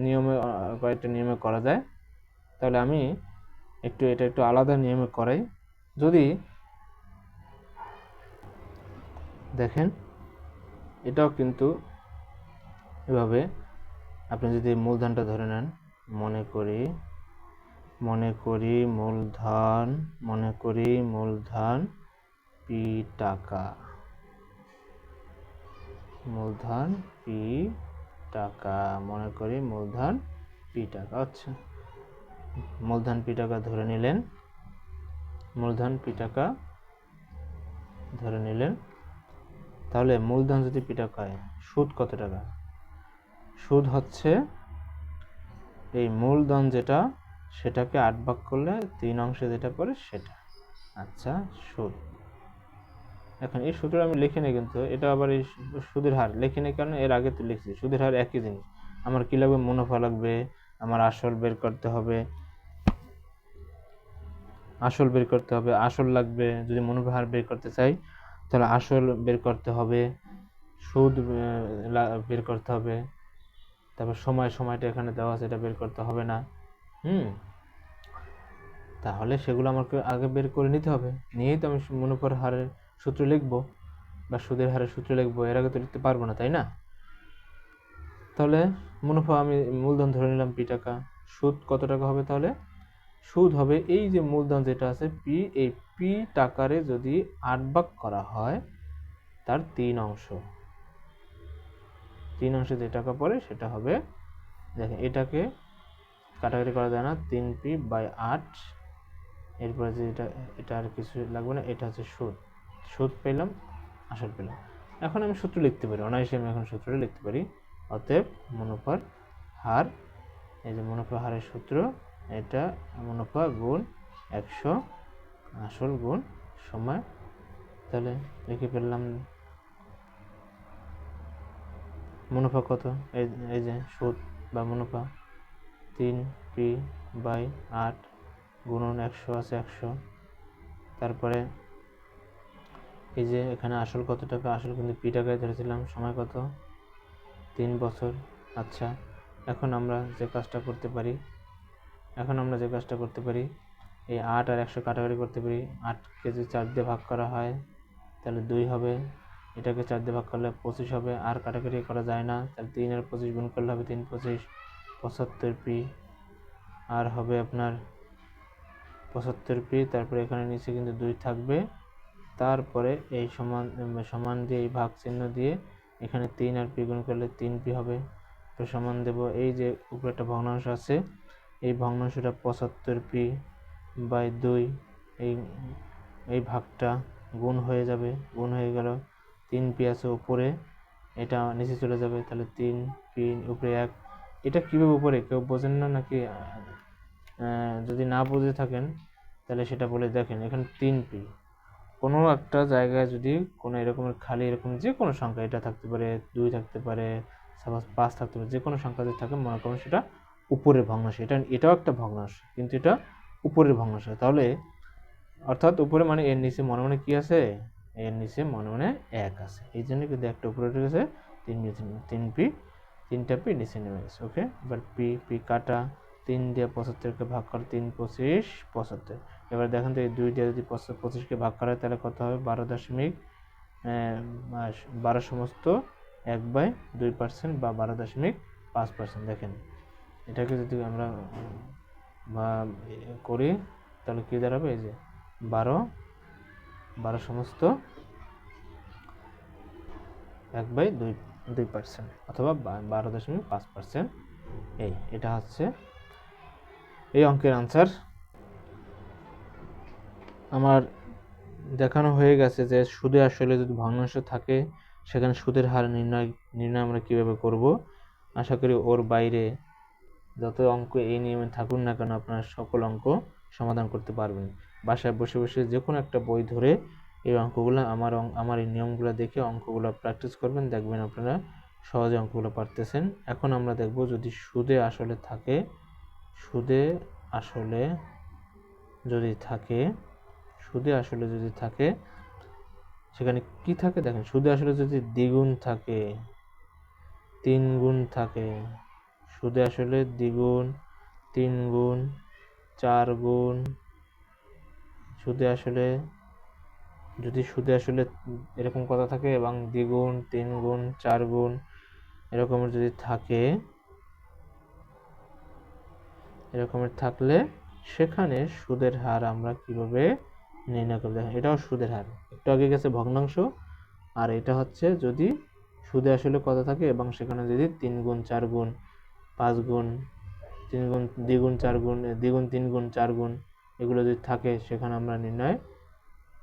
নিয়মে, কয়েকটা নিয়মে করা যায়। তাহলে আমি এটা একটু আলাদা নিয়মে করাই। যদি দেখেন এটাও কিন্তু এভাবে, আপনি যদি মূলধনটা ধরে নেন, মনে করি মূলধন পি টাকা, মূলধন পি টাকা, মনে করি মূলধন পি টাকা। আচ্ছা, মূলধন পি টাকা ধরে নিলেন, মূলধন পি টাকা ধরে নিলেন। তাহলে মূলধন যদি পি টাকা হয়, সুদ কত টাকা? সুদ হচ্ছে এই মূলধন যেটা, সেটাকে 8 ভাগ করলে 3 অংশে যেটা পড়ে সেটা। আচ্ছা, সুদ। এখন এই সূত্র আমি লিখি নাই, কিন্তু এটা আবার এই সুদের হার লিখি নাই, কারণ এর আগে তো লিখছি। সুদের হার একই জিনিস। আমার কি লাগবে? মুনাফা লাগবে, আমার আসল বের করতে হবে, আসল লাগবে। যদি মুনাফা হার বের করতে চাই তাহলে আসল বের করতে হবে, সুদ বের করতে হবে, তারপর সময়টা এখানে দেওয়া আছে, এটা বের করতে হবে না। তাহলে সেগুলো আমাকে আগে বের করে নিতে হবে, নিয়েই তো আমি মুনাফার হারের সূত্র লিখবো বা সুদের হারের সূত্র লিখবো। এর আগে তো লিখতে পারবো না, তাই না? তাহলে মুনাফা আমি মূলধন ধরে নিলাম পি টাকা। সুদ কত টাকা হবে? তাহলে সুদ হবে এই যে মূলধন যেটা আছে পি, এই পি টাকারে যদি 8 ভাগ করা হয় তার 3 অংশ, 3 অংশে যে টাকা পড়ে সেটা হবে, দেখেন এটাকে কাটাকাটি করা যায় না, 3p/8। এরপরে যে এটা আর কিছু লাগবে না, এটা হচ্ছে সুদ। সুদ পেলাম, আসল পেলাম। এখন আমি সূত্র লিখতে পারি, অনায়াসে আমি এখন সূত্রটা লিখতে পারি। অতএব মুনাফার হার, এই যে মুনাফা হারের সূত্র, এটা মুনাফা গুণ 100 আসল গুণ সময়। তাহলে লিখে ফেললাম মুনাফা কত, এই যে সুদ বা মুনাফা 3p/8 গুণন 100 আছে 100। তারপরে এই যে এখানে আসল কত টাকা, আসল কিন্তু পি টাকায় ধরেছিলাম, সময় কত? 3 বছর। আচ্ছা, এখন আমরা যে কাজটা করতে পারি, এই 8 আর 100 কাটাকাটি করতে পারি। 8কে যদি 4 দিয়ে ভাগ করা হয় তাহলে 2 হবে, এটাকে 4 দিয়ে ভাগ করলে 25 হবে, আর কাটাকাটি করা যায় না, তাহলে 3 আর 25 গুণ করলে হবে 3 25 75p, আর হবে আপনার 75p। তারপরে এখানে নিচে কিন্তু 2 থাকবে, তারপরে এই সমান দিয়ে এই ভাগ চিহ্ন দিয়ে এখানে 3 আর p গুণ করলে 3p হবে। তো সমান দেব, এই যে উপরে একটা ভগ্নাংশ আছে, এই ভগ্নাংশটা 75p/2, এই ভাগটা গুণ হয়ে যাবে, গুণ হয়ে গেল। 3p আছে উপরে, এটা নিচে চলে যাবে, তাহলে 3p উপরে 1। এটা কীভাবে উপরে, কেউ বোঝেন না নাকি? যদি না বুঝে থাকেন তাহলে সেটা বলে দেখেন। এখানে 3p, কোনো একটা জায়গায় যদি কোনো এরকমের খালি এরকম যে কোনো সংখ্যা, এটা থাকতে পারে 2 থাকতে পারে, সাপোজ 5 থাকতে পারে, যে কোনো সংখ্যা যদি থাকে মনে করুন সেটা উপরের ভগ্নাংশ। এটাও একটা ভগ্নাংশ, কিন্তু এটা উপরের ভগ্নাংশ। তাহলে অর্থাৎ উপরে মানে এর নিচে মনে মনে কি আছে? এর নিচে মনে মনে 1 আছে, এই জন্য কিন্তু একটা উপরে উঠে গেছে, 3টা পি নিচে নেমে গেছে। ওকে, এবার পি কাটা, 3 দিয়ে 75কে ভাগ করে 3 25 75। এবার দেখেন তো এই 2 দিয়ে যদি 25কে ভাগ করা হয় তাহলে কত হবে? 12 সমস্ত 1/2% বা 12.5%। দেখেন এটাকে যদি আমরা করি তাহলে কি দাঁড়াবে? এই যে 12 সমস্ত 1/2% অথবা 12.5%। এটা হচ্ছে এই অঙ্কের আনসার। আমার দেখানো হয়ে গেছে যে সুদে আসলে যদি ভগ্নাংশ থাকে সেখানে সুদের হার নির্ণয় আমরা কিভাবে করব। আশা করি ওর বাইরে যত অঙ্ক এই নিয়মে থাকুন না কেন আপনারা সকল অঙ্ক সমাধান করতে পারবেন। বাসায় বসে বসে যে কোনো একটা বই ধরে এই অঙ্কগুলো আমার এই নিয়মগুলো দেখে অঙ্কগুলো প্র্যাকটিস করবেন, দেখবেন আপনারা সহজে অঙ্কগুলো পারতেছেন। এখন আমরা দেখব যদি সুদে আসলে যদি থাকে সেখানে কি থাকে দেখেন। সুদে আসলে যদি দ্বিগুণ থাকে, 3 গুণ থাকে, সুদে আসলে দ্বিগুণ, 3 গুণ, 4 গুণ, সুদে আসলে এরকম কথা থাকে এবং দ্বিগুণ, 3 গুণ, 4 গুণ এরকমের যদি থাকে, এরকমের থাকলে সেখানে সুদের হার আমরা কিভাবে নির্ণয় করব। দেখেন এটাও সুদের হার, একটু আগে গেছে ভগ্নাংশ, আর এটা হচ্ছে যদি সুদে আসলে কত থাকে এবং সেখানে যদি 3 গুণ, 4 গুণ, 5 গুণ, 3 গুণ, দ্বিগুণ, 4 গুণ, দ্বিগুণ, 3 গুণ, 4 গুণ এগুলো যদি থাকে সেখানে আমরা নির্ণয়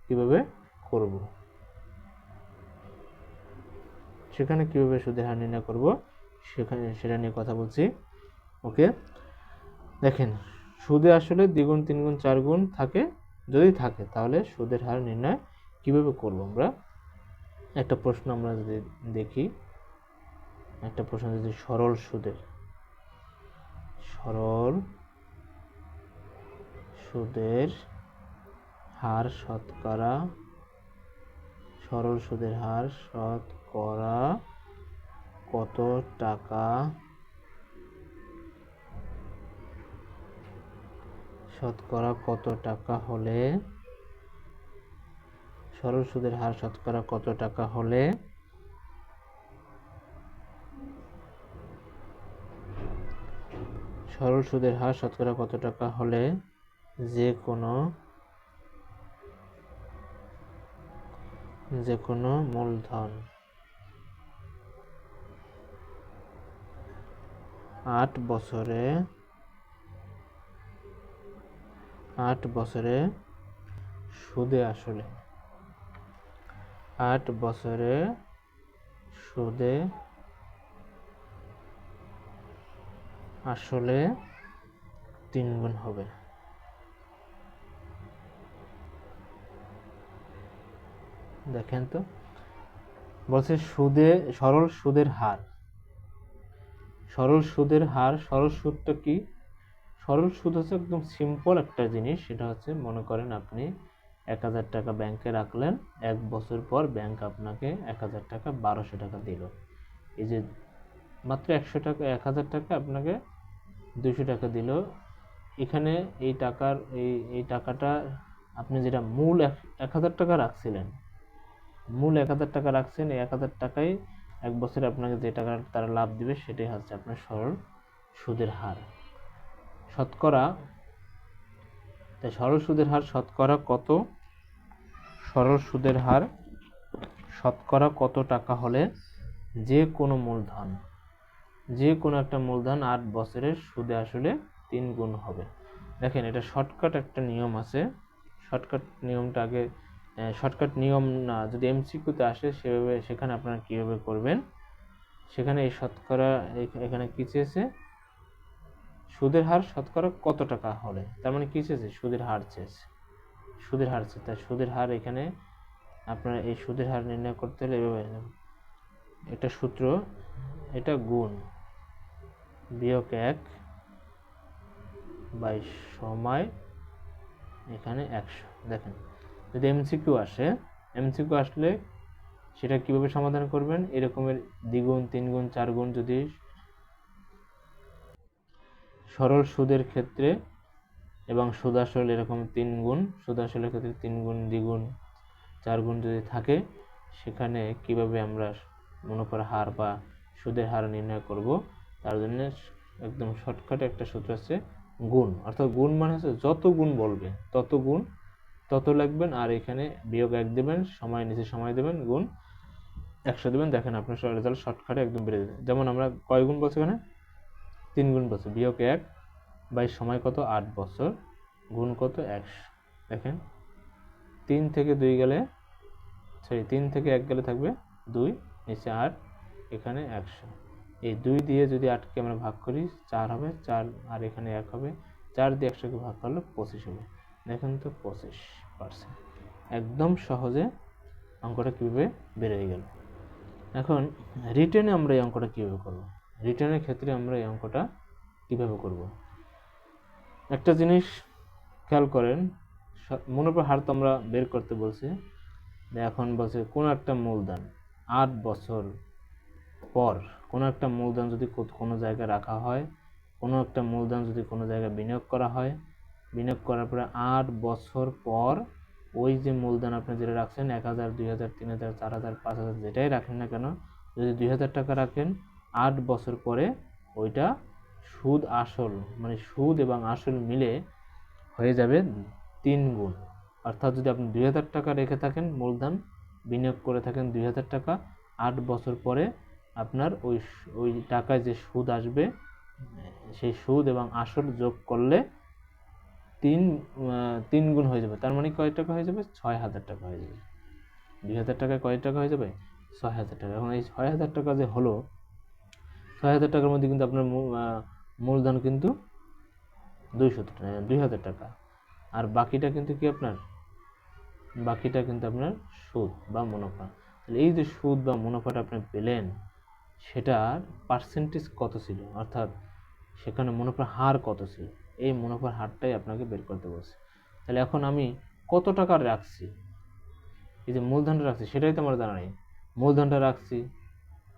কিভাবে করব। সেখানে কিভাবে সুদের হার নির্ণয় করব সেটা নিয়ে কথা বলছি। ওকে, দেখেন সুদে আসলে দ্বিগুণ, তিনগুণ, চারগুণ থাকে, যদি থাকে তাহলে সুদের হার নির্ণয় কিভাবে করব আমরা। একটা প্রশ্ন আমরা যদি দেখি, একটা প্রশ্ন যদি সরল সুদের হার শতকরা, সরল সুদের হার শতকরা কত টাকা, হলে, সরল সুদের হার শতকরা কত টাকা হলে যে কোনো মূলধন 8 বছরে সুদে আসলে 3 গুণ হবে। দেখেন তো বলছে সরল সুদের হার। সরল সুদটা কি? সরল সুদ হচ্ছে একদম সিম্পল একটা জিনিস। সেটা হচ্ছে, মনে করেন আপনি 1000 টাকা ব্যাংকে রাখলেন, 1 বছর পর ব্যাংক আপনাকে 1000 টাকা 1200 টাকা দিল। এই যে মাত্র 1000 টাকা আপনাকে 200 টাকা দিল। এখানে এই টাকাটা আপনি যেটা মূল 1000 টাকা রাখছিলেন, এই 1000 টাকায় 1 বছরে আপনাকে যে টাকা তারা লাভ দিবে, সেটাই হচ্ছে আপনার সরল সুদের হার শতকরা। তাই সরল সুদের হার শতকরা কত টাকা হলে যে কোনো একটা মূলধন 8 বছরের সুদে আসলে 3 গুণ হবে। দেখেন এটা শর্টকাট একটা নিয়ম আছে। শর্টকাট নিয়ম না, যদি এমসিকিউতে আসে সেখানে আপনারা কিভাবে করবেন। সেখানে এই শতকরা, এখানে কি চেয়েছে? সুদের হার শতকরা কত টাকা হলে, তার মানে কি চেয়েছে? সুদের হার চেয়েছে। তাই সুদের হার, এখানে আপনারা এই সুদের হার নির্ণয় করতে হলে এভাবে, এটা সূত্র, এটা গুণ বিয়োগ 1 বাই সময়, এখানে 100। দেখেন যদি এমসিকিউ আসলে সেটা কিভাবে সমাধান করবেন, এরকমের দ্বিগুণ, 3 গুণ, 4 গুণ, যদি সরল সুদের ক্ষেত্রে এবং সুদ আসল এরকম 3 গুণ, সুদ আসলের ক্ষেত্রে 3 গুণ, দ্বিগুণ, 4 গুণ যদি থাকে, সেখানে কিভাবে আমরা মনে করে হার বা সুদের হার নির্ণয় করব, তার জন্য একদম শর্টকাটে একটা সূত্র আছে গুণ। অর্থাৎ গুণ মানে হচ্ছে যত গুণ বলবে তত লিখবেন, আর এখানে বিয়োগ 1 দেবেন, সময় নিচে সময় দেবেন, গুণ 100 দেবেন। দেখেন আপনার রেজাল্ট শর্টকাটে একদম বেড়ে যাবে। যেমন আমরা কয় গুণ বলছি, এখানে 3 গুণ বলছি, বিয়োগ 1 বাই সময় কত 8 বছর, গুণ কত 100। দেখেন 3 থেকে 1 গেলে থাকবে 2, নিচে 8, এখানে 100। এই 2 দিয়ে যদি 8কে আমরা ভাগ করি 4 হবে, 4 আর এখানে 1 হবে, 4 দিয়ে 100কে ভাগ করলে 25 হবে। দেখেন তো 25%। একদম সহজে অঙ্কটা কীভাবে বেড়ে গেল। এখন রিটেনে আমরা এই অঙ্কটা কীভাবে করব? রিটেনের ক্ষেত্রে আমরা এই অঙ্কটা কীভাবে করব? একটা জিনিস খেয়াল করেন, মুনাফার হার তো আমরা বের করতে বলছি। এখন বলছে কোনো একটা মূলধন 8 বছর পর, কোনো একটা মূলধন যদি কোনো জায়গায় রাখা হয়, কোনো একটা মূলধন যদি কোনো জায়গায় বিনিয়োগ করা হয়, বিনিয়োগ করার পরে 8 বছর পর ওই যে মূলধন আপনি যেটা রাখছেন, 1000, 2000, 3000, 4000, 5000, যেটাই রাখেন না কেন, যদি 2000 টাকা রাখেন, 8 বছর পরে ওইটা সুদ আসল, মানে সুদ এবং আসল মিলে হয়ে যাবে 3 গুণ। অর্থাৎ যদি আপনি 2000 টাকা রেখে থাকেন, মূলধন বিনিয়োগ করে থাকেন 2000 টাকা, 8 বছর পরে আপনার ওই টাকায় যে সুদ আসবে, সেই সুদ এবং আসল যোগ করলে 3 গুণ হয়ে যাবে। তার মানে কয় টাকা হয়ে যাবে? 6000 টাকা হয়ে যাবে। 2000 টাকায় কয় টাকা হয়ে যাবে? 6,000 টাকা। এখন এই 6,000 টাকা যে হলো, 6,000 টাকার মধ্যে কিন্তু আপনার মূলধন কিন্তু 2,000 টাকা, আর বাকিটা কিন্তু কি আপনার, বাকিটা কিন্তু আপনার সুদ বা মুনাফা। তাহলে এই যে সুদ বা মুনাফাটা আপনি পেলেন, সেটার পার্সেন্টেজ কত ছিল, অর্থাৎ সেখানে মুনাফার হার কত ছিল, এই মুনাফার হারটাই আপনাকে বের করতে বলছে। তাহলে এখন আমি কত টাকা রাখছি, এই যে মূলধনটা রাখছি সেটাই তো আমার জানা নেই। মূলধনটা রাখছি,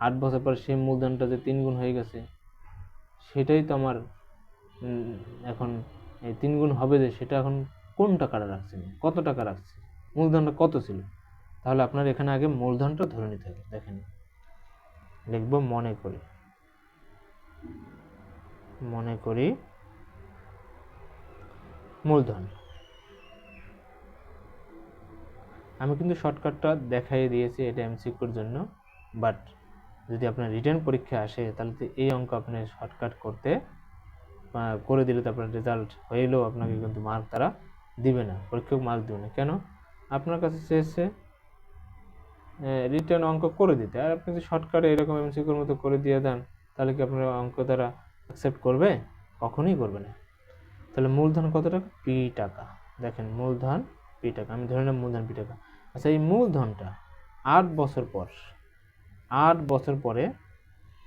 8 বছর পর সেই মূলধনটা যে 3 গুণ হয়ে গেছে, সেটাই তো আমার এখন এই 3 গুণ হবে যে, সেটা এখন কোন টাকাটা রাখছি, কত টাকা রাখছি, মূলধনটা কত ছিল। তাহলে আপনার এখানে আগে মূলধনটা ধরে নিতে হবে। দেখেন লিখবো মনে করি, মনে করি মূলধন। আমি কিন্তু শর্টকাটটা দেখাই দিয়েছি, এটা এমসিকিউর জন্য, বাট যদি আপনার রিটেন পরীক্ষা আসে তাহলে তো এই অঙ্ক আপনি শর্টকাট করে দিলে তো আপনার রেজাল্ট হইলেও আপনাকে কিন্তু মার্ক তারা দিবে না, পরীক্ষক মার্ক দিবে না। কেন? আপনার কাছে চেয়েছে রিটেন অঙ্ক করে দিতে, আর আপনি যদি শর্টকাটে এরকম এমসিকিউর মতো করে দিয়ে দেন, তাহলে কি আপনার অঙ্ক তারা অ্যাকসেপ্ট করবে? কখনোই করবে না। তাহলে মূলধন কত টাকা? পি টাকা। দেখেন মূলধন পি টাকা, আমি ধরে নিলাম মূলধন পি টাকা। আচ্ছা, এই মূলধনটা 8 বছর পর, 8 বছর পরে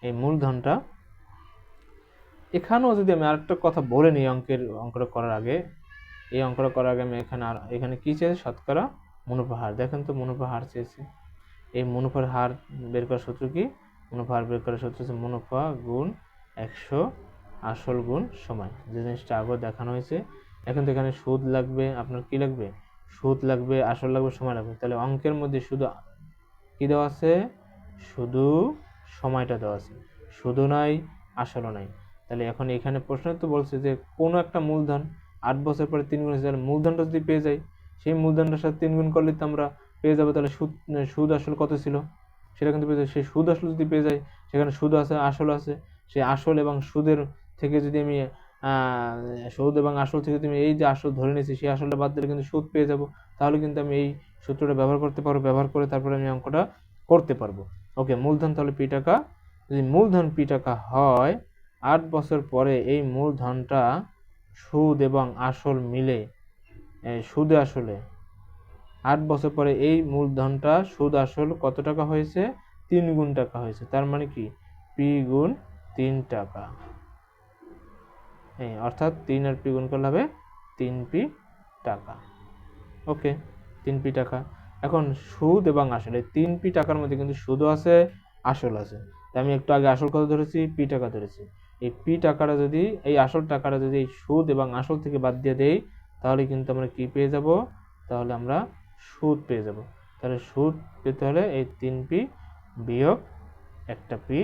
এই মূলধনটা, এখানেও যদি আমি আরেকটা কথা বলে নিই অঙ্কটা করার আগে, এই অঙ্কটা করার আগে আমি এখানে কি চেয়েছি? শতকরা মুনাফা হার। দেখেন তো মুনাফা হার চেয়েছি। এই মুনাফার হার বের করার সূত্র কি? মুনাফা হার বের করার সূত্র হচ্ছে মুনাফা গুণ 100 আসল গুণ সময়, যে জিনিসটা আগে দেখানো হয়েছে। এখন তো এখানে সুদ লাগবে, আপনার কি লাগবে? সুদ লাগবে, আসল লাগবে, সময় লাগবে। তাহলে অঙ্কের মধ্যে শুধু কি দেওয়া আছে? শুধু সময়টা দেওয়া আছে, শুধু নাই, আসলও নাই। তাহলে এখন এখানে প্রশ্ন তো বলছে যে কোনো একটা মূলধন 8 বছর পরে 3 গুণ হয়েছে, মূলধনটা যদি পেয়ে যাই, সেই মূলধনটার সাথে 3 গুণ করলে তো আমরা পেয়ে যাবো। তাহলে সুদ আসল কত ছিল সেটা কিন্তু পেয়ে যাই। সেই সুদ আসল যদি পেয়ে যাই, সেখানে সুদ আছে, আসল আছে, সেই আসল এবং সুদের থেকে যদি আমি সুদ এবং আসল থেকে তুমি এই যে আসল ধরে নিয়েছি, সেই আসলটা বাদ দিলে কিন্তু সুদ পেয়ে যাব। তাহলে কিন্তু আমি এই সূত্রটা ব্যবহার করতে পারবো, ব্যবহার করে তারপরে আমি অঙ্কটা করতে পারবো। ওকে, মূলধন তাহলে পি টাকা। যদি মূলধন পি টাকা হয়, 8 বছর পরে এই মূলধনটা সুদ এবং আসল মিলে, সুদে আসলে 8 বছর পরে এই মূলধনটা সুদ আসল কত টাকা হয়েছে? 3 গুণ টাকা হয়েছে। তার মানে কি? পি গুণ 3 টাকা, অর্থাৎ 3 আর পি গুণ করলে হবে 3 পি টাকা। ওকে, 3 পি টাকা। এখন সুদ এবং আসল, এই 3 পি টাকার মধ্যে কিন্তু সুদও আছে, আসল আছে। আমি একটু আগে আসল কত ধরেছি? পি টাকা ধরেছি। এই পি টাকাটা যদি, এই আসল টাকাটা যদি এই সুদ এবং আসল থেকে বাদ দিয়ে দেই, তাহলে কিন্তু আমরা কি পেয়ে যাব? তাহলে আমরা সুদ পেয়ে যাব। তাহলে সুদ পেতে হলে এই 3 পি বিয়োগ 1 পি।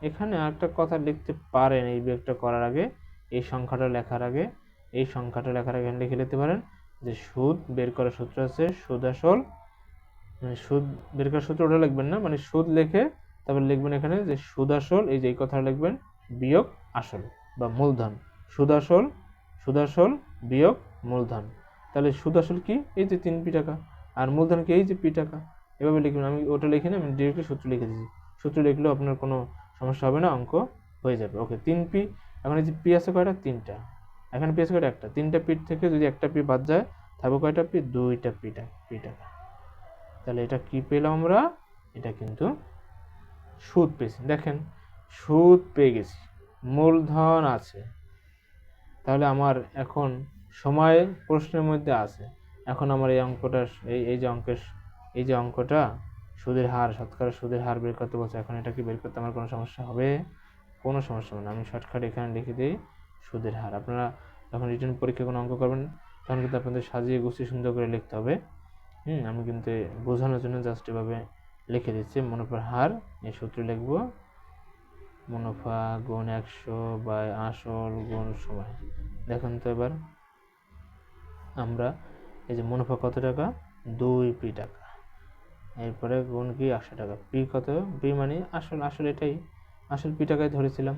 এখানে আরেকটা কথা লিখতে পারেন এই বিয়োগটা করার আগে, এই সংখ্যাটা লেখার আগে, এই সংখ্যাটা লেখার আগে লিখে নিতে পারেন যে সুদ বের করার সূত্র আছে সুদ আসল, মানে সুদ বের করার সূত্রটা লিখবেন না, মানে সুদ লিখে তারপর লিখবেন এখানে যে সুদ আসল, এই যে এই কথাটা লিখবেন, বিয়োগ আসল বা মূলধন। সুদ আসল, সুদ আসল বিয়োগ মূলধন। তাহলে সুদ আসল কি? এই যে 3 পি টাকা, আর মূলধন কি? এই যে পি টাকা। এভাবে লিখবেন, আমি ওটা লিখে না, আমি ডিরেক্টলি সূত্র লিখে দিয়েছি। সূত্র লিখলেও আপনার কোনো সমস্যা হবে না, অঙ্ক হয়ে যাবে। ওকে, 3 পি। এখন এই যে পি আছে কয়টা? 3টা। এখানে পি আছে কয়টা? 1টা। 3টা পি থেকে যদি 1টা পি বাদ যায়, থাকবে কয়টা পি? 2টা পি টাকা। তাহলে এটা কি পেলাম আমরা? এটা কিন্তু সুদ পেয়েছি। দেখেন সুদ পেয়ে গেছি, মূলধন আছে। তাহলে আমার এখন সময় প্রশ্নের মধ্যে আছে। এখন আমার এই অঙ্কটা, এই যে অঙ্কটা সুদের হার, শতকরা সুদের হার বের করতে বলছে। এখন এটা কি বের করতে আমার কোনো সমস্যা হবে? কোনো সমস্যা হবে না। আমি শর্টকাট এখানে লিখে দিই সুদের হার। আপনারা যখন রিটেন পরীক্ষায় কোনো অঙ্ক করবেন, তখন কিন্তু আপনাদের সাজিয়ে গুছিয়ে সুন্দর করে লিখতে হবে। আমি কিন্তু বোঝানোর জন্য জাস্ট এভাবে লিখে দিচ্ছি। মুনাফার হার, এই সূত্র লিখব, মুনাফা গুণ 100 বাই আসল গুণ সময়। দেখুন তো এবার আমরা এই যে মুনাফা কত টাকা? 2 পি টাকা, এরপরে গুণ কি? 100 টাকা। পি কত? পি মানে আসল, আসল এটাই, আসল পি টাকায় ধরেছিলাম।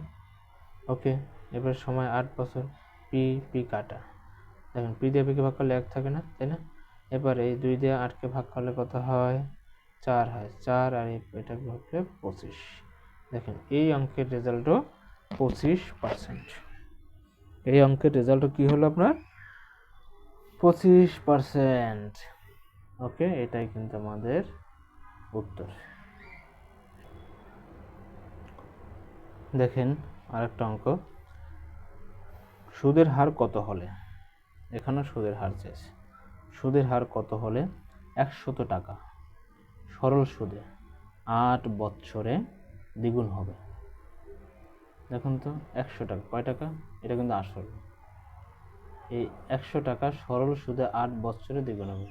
ওকে, এবার সময় 8 বছর, পি পি কাটা। দেখেন পি দিয়ে পিকে ভাগ করলে 1 থাকে না, তাই না? এবার এই 2 দিয়ে 8কে ভাগ করলে কত হয়? 4 হয়, 4 আর এটা হবে 25। দেখেন এই অঙ্কের রেজাল্টও 25%। এই অঙ্কের রেজাল্টও কি হলো আপনার 25%। ওকে, এটাই কিন্তু আমাদের উত্তর। দেখেন আরেকটা অঙ্ক, সুদের হার কত হলে, এখানে সুদের হার চেয়েছে, সুদের হার কত হলে 100 টাকা সরল সুদে 8 বছরে দ্বিগুণ হবে। দেখুন তো 100 টাকা কয় টাকা, এটা কিন্তু আসল। এই 100 টাকা সরল সুদে 8 বছরে দ্বিগুণ হবে।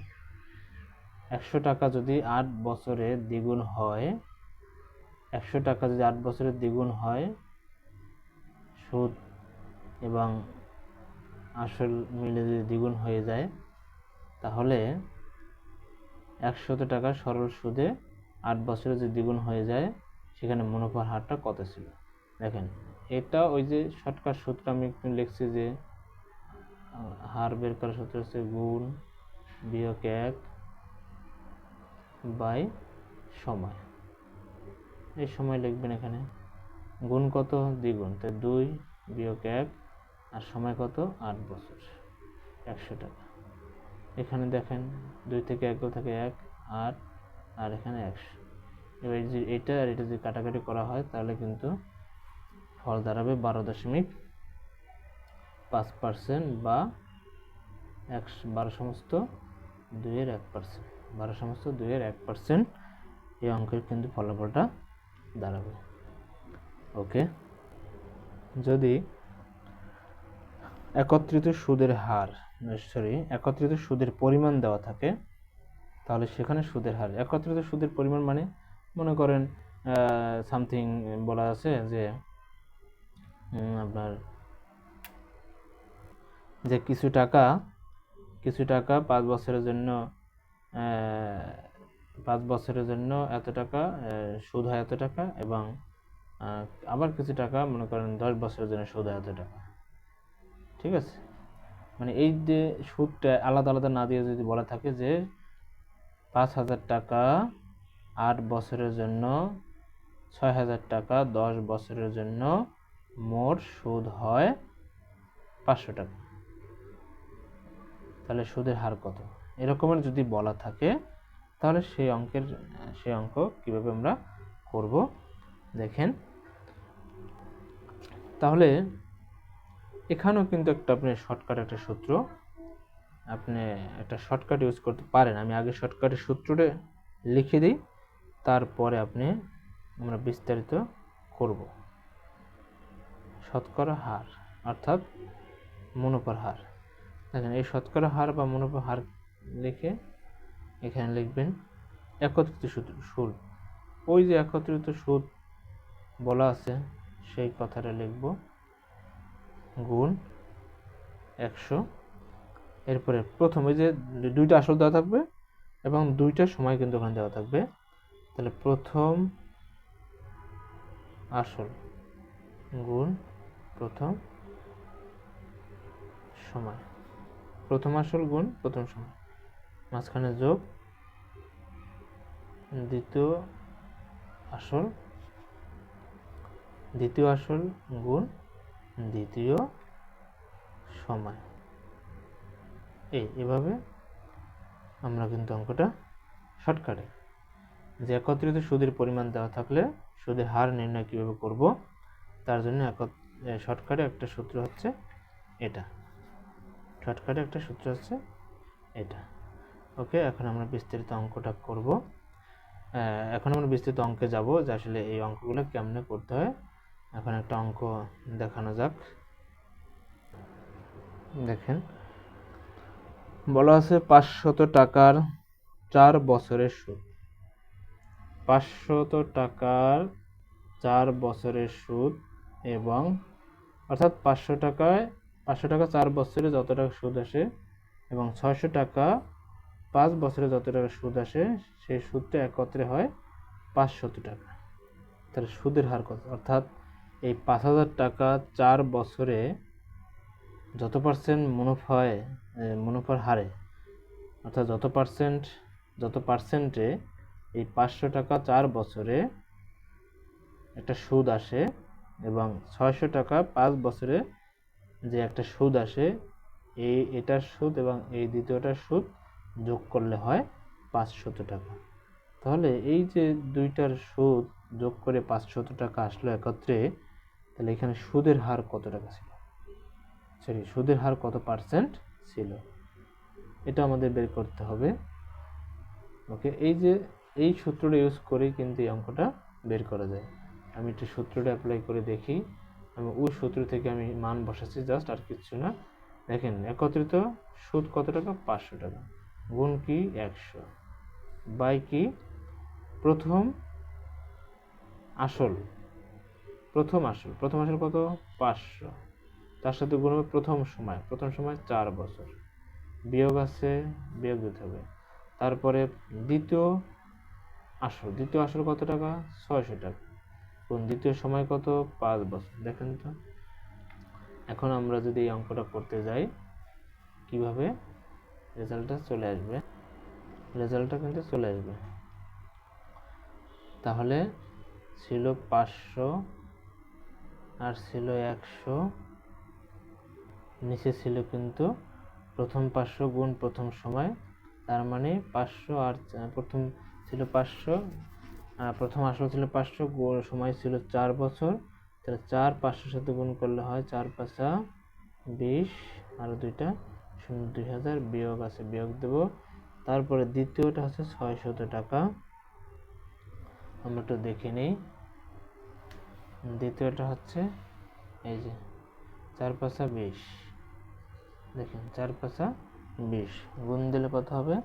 100 টাকা যদি 8 বছরে দ্বিগুণ হয়, 100 টাকা যদি 8 বছরে দ্বিগুণ হয়, সুদ এবং আসল মিলে যদি দ্বিগুণ হয়ে যায়, তাহলে 100 টাকা সরল সুদে 8 বছরে যদি দ্বিগুণ হয়ে যায়, সেখানে মুনাফার হারটা কত ছিল। দেখেন এটা ওই যে শর্টকাট সূত্র আমি একটু লিখছি, যে হার বের করার সূত্র হচ্ছে গুণ বিয়োগ 1 বাই সময়। এই সময় লিখবেন এখানে, গুণ কত, দ্বিগুণ, তাই 2 বিয়োগ 1, আর সময় কত 8 বছর, 100 টাকা। এখানে দেখেন 2 থেকে 1 থেকে 1, 8, আর এখানে 100। এবার যে এটা আর এটা যদি কাটাকাটি করা হয়, তাহলে কিন্তু ফল দাঁড়াবে 12.5% বা 12/2 12/2 এই অঙ্কের কিন্তু ফলাফলটা দাঁড়াবে। ওকে, যদি একত্রিত সুদের হার একত্রিত সুদের পরিমাণ দেওয়া থাকে, তাহলে সেখানে সুদের হার, একত্রিত সুদের পরিমাণ মানে মনে করেন সামথিং বলা আছে যে আপনার যে কিছু টাকা 5 বছরের জন্য 5 বছরের জন্য এত টাকা সুদ হয় এত টাকা, এবং আবার কিছু টাকা মনে করেন 10 বছরের জন্য সুদ হয় এত টাকা। ঠিক আছে, মানে এই যে সুদটা আলাদা আলাদা না দিয়ে যদি বলা থাকে যে 5,000 টাকা 8 বছরের জন্য, 6,000 টাকা 10 বছরের জন্য, মোট সুদ হয় 500 টাকা, তাহলে সুদের হার কত, এরকমের যদি বলা থাকে, তাহলে সেই অঙ্ক কিভাবে আমরা করব দেখেন। তাহলে এখানেও কিন্তু আপনি শর্টকাট একটা সূত্র, আপনি একটা শর্টকাট ইউজ করতে পারেন। আমি আগে শর্টকাটের সূত্রটা লিখে দিই, তারপরে আমরা বিস্তারিত করব। শতকরা হার অর্থাৎ মুনাফার হার। দেখেন এই শতকরা হার বা মুনাফার হার লিখে এখানে লিখবেন একত্রিত সুদ। ওই যে একত্রিত সুদ বলা আছে সেই কথাটা লিখব, গুণ 100। এরপরে প্রথম ওই যে 2টা আসল দেওয়া থাকবে এবং 2টা সময় কিন্তু ওখানে দেওয়া থাকবে, তাহলে প্রথম আসল গুণ প্রথম সময়, প্রথম আসল গুণ প্রথম সময়, মাঝখানে যোগ দ্বিতীয় আসল গুণ দ্বিতীয় সময়। এভাবে আমরা কিন্তু অঙ্কটা শর্টকাটে, যে একত্রিত সুদের পরিমাণ দেওয়া থাকলে সুদের হার নির্ণয় কিভাবে করব, তার জন্য শর্টকাটে একটা সূত্র হচ্ছে এটা। ওকে, এখন আমরা বিস্তারিত অঙ্কটা করব। এখন আমরা বিস্তারিত অঙ্কে যাব, যে আসলে এই অঙ্কগুলো কেমনে করতে হয়। এখন একটা অঙ্ক দেখানো যাক। দেখেন বলা আছে 500 টাকার 4 বছরের সুদ। 500 টাকার 4 বছরের সুদ, এবং অর্থাৎ 500 টাকা 4 বছরে যত টাকা সুদ আসে, এবং 600 টাকা 5 বছরে যত টাকা সুদ আসে, সেই সুদটা একত্রে হয় 500 টাকা। তাহলে সুদের হার কত, অর্থাৎ এই 5,000 টাকা 4 বছরে যত পার্সেন্ট মুনাফা হয়, মুনাফার হারে, অর্থাৎ যত পার্সেন্টে এই 500 টাকা 4 বছরে একটা সুদ আসে এবং 600 টাকা 5 বছরে যে একটা সুদ আসে, এটার সুদ এবং এই দ্বিতীয়টার সুদ যোগ করলে হয় 500 টাকা। তাহলে এই যে দুইটার সুদ যোগ করে 500 টাকা আসলো একত্রে, তাহলে এখানে সুদের হার কত টাকা ছিল, সুদের হার কত পার্সেন্ট ছিল, এটা আমাদের বের করতে হবে। ওকে, এই সূত্রটা ইউজ করেই কিন্তু এই অঙ্কটা বের করা যায়। আমি একটু সূত্রটা অ্যাপ্লাই করে দেখি। আমি ওই সূত্র থেকে আমি মান বসাচ্ছি জাস্ট, আর কিছু না। দেখেন একত্রিত সুদ কত টাকা, 500 টাকা, গুণ কি 100, বাই কি প্রথম আসল কত 500, তার সাথে গুণ হবে প্রথম সময় 4 বছর, বিয়োগ আছে, বিয়োগ দিতে হবে। তারপরে দ্বিতীয় আসল কত টাকা, 600 টাকা, কোন দ্বিতীয় সময় কত 5 বছর। দেখেন তো এখন আমরা যদি এই অঙ্কটা করতে যাই, কিভাবে রেজাল্টটা কিন্তু চলে আসবে। তাহলে ছিল 500 আর ছিল 100, নিচে ছিল কিন্তু প্রথম 500 গুণ প্রথম সময়, তার মানে 500 আর প্রথম ছিল 500, প্রথম আসল ছিল 500, সময় ছিল 4 বছর, তাহলে 4 500 সাথে গুণ করলে হয় 4 5 20, আর দুইটা 2000, বিয়োগ আছে, বিয়োগ দেব। তারপরে দ্বিতীয়টা হচ্ছে 600 টাকা, আমরা একটু দেখে নিই। দ্বিতীয়টা হচ্ছে এই যে 4 5 20, দেখেন 4 5 20, গুণ দিলে কত হবে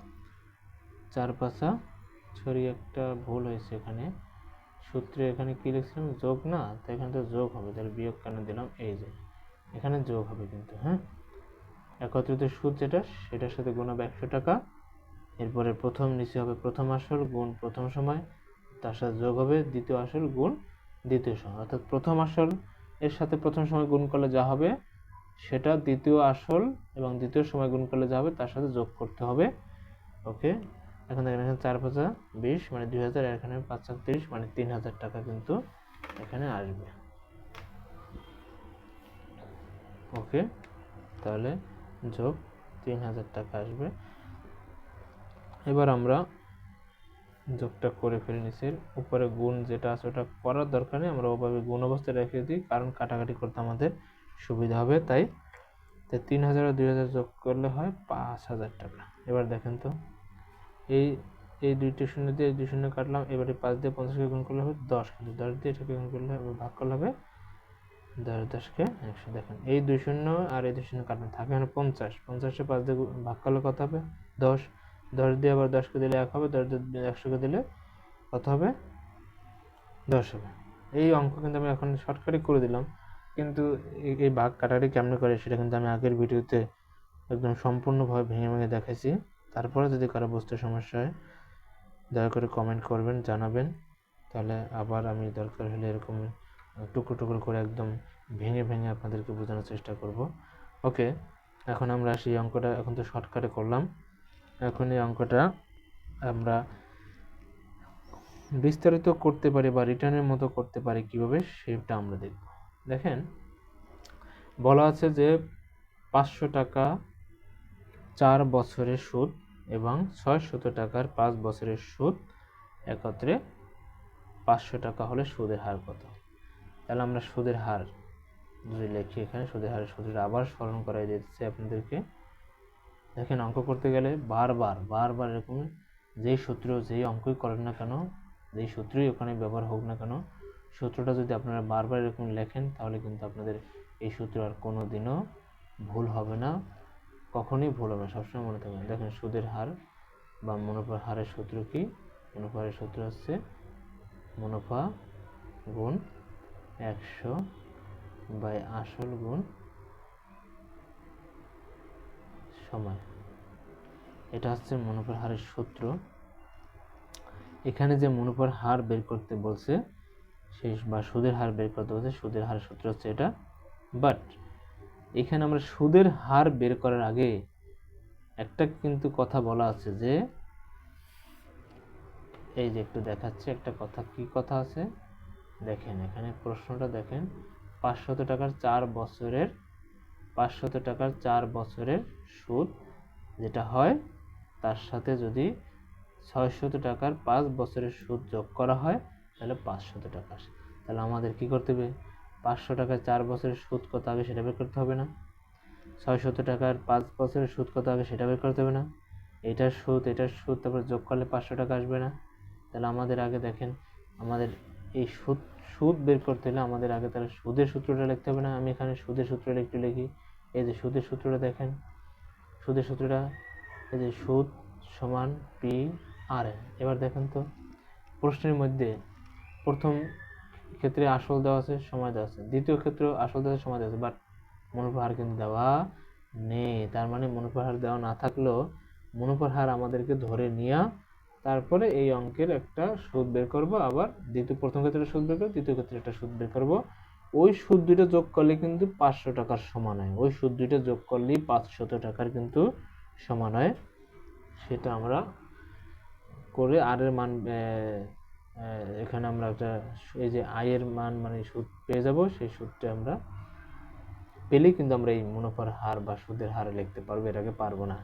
4 5, সরি একটা ভুল হয়েছে এখানে, সূত্রে এখানে কি লিখছিলাম যোগ না, তো এখানে তো যোগ হবে, তাহলে বিয়োগ কেন দিলাম, এই যে এখানে যোগ হবে কিন্তু। হ্যাঁ, একত্রিত সুদ যেটা, সেটার সাথে গুণ হবে 100 টাকা, এরপরে প্রথম নিচে হবে প্রথম আসল গুণ প্রথম সময়, তার সাথে যোগ হবে দ্বিতীয় আসল গুণ দ্বিতীয় সময়, অর্থাৎ প্রথম আসল এর সাথে প্রথম সময় গুণ করলে যা হবে সেটা দ্বিতীয় আসল এবং দ্বিতীয় সময় গুণ করলে যা হবে তার সাথে যোগ করতে হবে। ওকে, এখন দেখেন এখানে 4 5 20 মানে 2000, এখানে 5 30 মানে 3000 টাকা কিন্তু এখানে আসবে। ওকে, তাহলে যোগ 3000 টাকা আসবে। এবার আমরা যোগটা করে ফেলে নিচের উপরে গুণ যেটা আছে ওটা করার দরকার নেই, আমরা ওভাবে গুণ অবস্থায় রেখে দিই, কারণ কাটাকাটি করতে আমাদের সুবিধা হবে। তাই 3000 আর 2000 যোগ করলে হয় 5000 টাকা। এবার দেখেন তো এই এই দুইটি শূন্য দিয়ে এই দুই শূন্য কাটলাম, এবারে 5 দিয়ে 50কে গুণ করলে হবে 10, কিন্তু 10 দিয়ে এটাকে গুণ করলে হবে ভাগ করলে হবে 10কে 100। দেখেন এই দুই শূন্য আর এই দুই শূন্য কাটলে থাকে মানে 50, 50কে 5 দিয়ে ভাগ করলে কত হবে 10, 10 দিয়ে আবার 10কে দিলে 1 হবে, 10 দিয়ে 100কে দিলে কত হবে 10 হবে। এই অঙ্ক কিন্তু আমি এখন শর্টকাটে করে দিলাম, কিন্তু এই ভাগ কাটাকাটি কেমনে করে সেটা কিন্তু আমি আগের ভিডিওতে একদম সম্পূর্ণভাবে ভেঙে ভেঙে দেখাইছি। তারপরে যদি কারো বুঝতে সমস্যা হয় দয়া করে কমেন্ট করবেন, জানাবেন, তাহলে আবার আমি দরকার হলে এরকম টুকরো টুকরো করে একদম ভেঙে ভেঙে আপনাদেরকে বোঝানোর চেষ্টা করব। ওকে, এখন আমরা আসি অঙ্কটা, এখন তো শর্টকাটে করলাম, এখন এই অঙ্কটা আমরা বিস্তারিত করতে পারি বা রিটার্নের মতো করতে পারি কিভাবে, সেটা আমরা দেখব। দেখেন বলা আছে যে 500 টাকা 4 বছরের সুদ এবং 600 টাকার 5 বছরের সুদ একত্রে 500 টাকা হলে সুদের হার কত। তাহলে আমরা সুদের হার যদি লিখি, এখানে সুদের হারের সূত্রটা আবার স্মরণ করাই দিচ্ছি আপনাদেরকে। দেখেন অঙ্ক করতে গেলে বারবার এরকম যেই অঙ্কই করেন না কেন, যেই সূত্রই ওখানে ব্যবহার হোক না কেন, সূত্রটা যদি আপনারা বারবার এরকম লেখেন তাহলে কিন্তু আপনাদের এই সূত্র আর কোনো দিনও ভুল হবে না, কখনোই ভুল হবে না, সবসময় মনে থাকবে। দেখেন সুদের হার বা মুনাফার হারের সূত্র কি, মুনাফার হারের সূত্র হচ্ছে মুনাফা গুণ 100 বাই আসল গুণ সময়, এটা হচ্ছে মুনাফার হারের সূত্র। এখানে যে মুনাফার হার বের করতে বলছে বা সুদের হার বের করতে বলছে, সুদের হারের সূত্র হচ্ছে এটা। বাট এখানে আমরা সুদের হার বের করার আগে একটা কিন্তু কথা বলা আছে যে এই যে একটু দেখাচ্ছে একটা কথা, কি কথা আছে দেখেন, এখানে প্রশ্নটা দেখেন, 500 টাকার 4 বছরের 500 টাকার 4 বছরের সুদ যেটা হয় তার সাথে যদি 600 টাকার 5 বছরের সুদ যোগ করা হয় তাহলে 500 টাকা আসে। তাহলে আমাদের কি করতে হবে, 500 টাকার 4 বছরের সুদ কত আগে সেটা বের করতে হবে না, 600 টাকার 5 বছরের সুদ কত আগে সেটা বের করতে হবে না, এটার সুদ তারপর যোগ করলে 500 টাকা আসবে না। তাহলে আমাদের আগে দেখেন, আমাদের এই সুদ বের করতে হলে আমাদের আগে তাহলে সুদের সূত্রটা লিখতে হবে না। আমি এখানে সুদের সূত্রটা একটু লিখি। এই যে সুদের সূত্রটা দেখেন, সুদের সূত্রটা এই যে সুদ সমান পি আর এন। এবার দেখেন তো প্রশ্নের মধ্যে প্রথম ক্ষেত্রে আসল দেওয়া আছে, সময় দেওয়া আছে, দ্বিতীয় ক্ষেত্রে আসল দেওয়া আছে, সময় দেওয়া আছে, বাট মুনাফার হার কিন্তু দেওয়া নেই। তার মানে মুনাফার হার দেওয়া না থাকলেও মুনাফার হার আমাদেরকে ধরে নিয়ে তারপরে এই অঙ্কের একটা সুদ বের করব, আবার প্রথম ক্ষেত্রে সুদ বের করবো, দ্বিতীয় ক্ষেত্রে একটা সুদ বের করবো। ওই সুদ দুইটা যোগ করলে কিন্তু 500 টাকার সমান হয়, ওই সুদ দুইটা যোগ করলেই 500 টাকার কিন্তু সমান হয়। সেটা আমরা করে আর এর মান এখানে আমরা একটা এই যে আয়ের মান মানে সুদ পেয়ে যাব, সেই সুদটা আমরা পেলেই কিন্তু আমরা এই মুনাফার হার বা সুদের হার লিখতে পারবো, এর আগে পারবো না।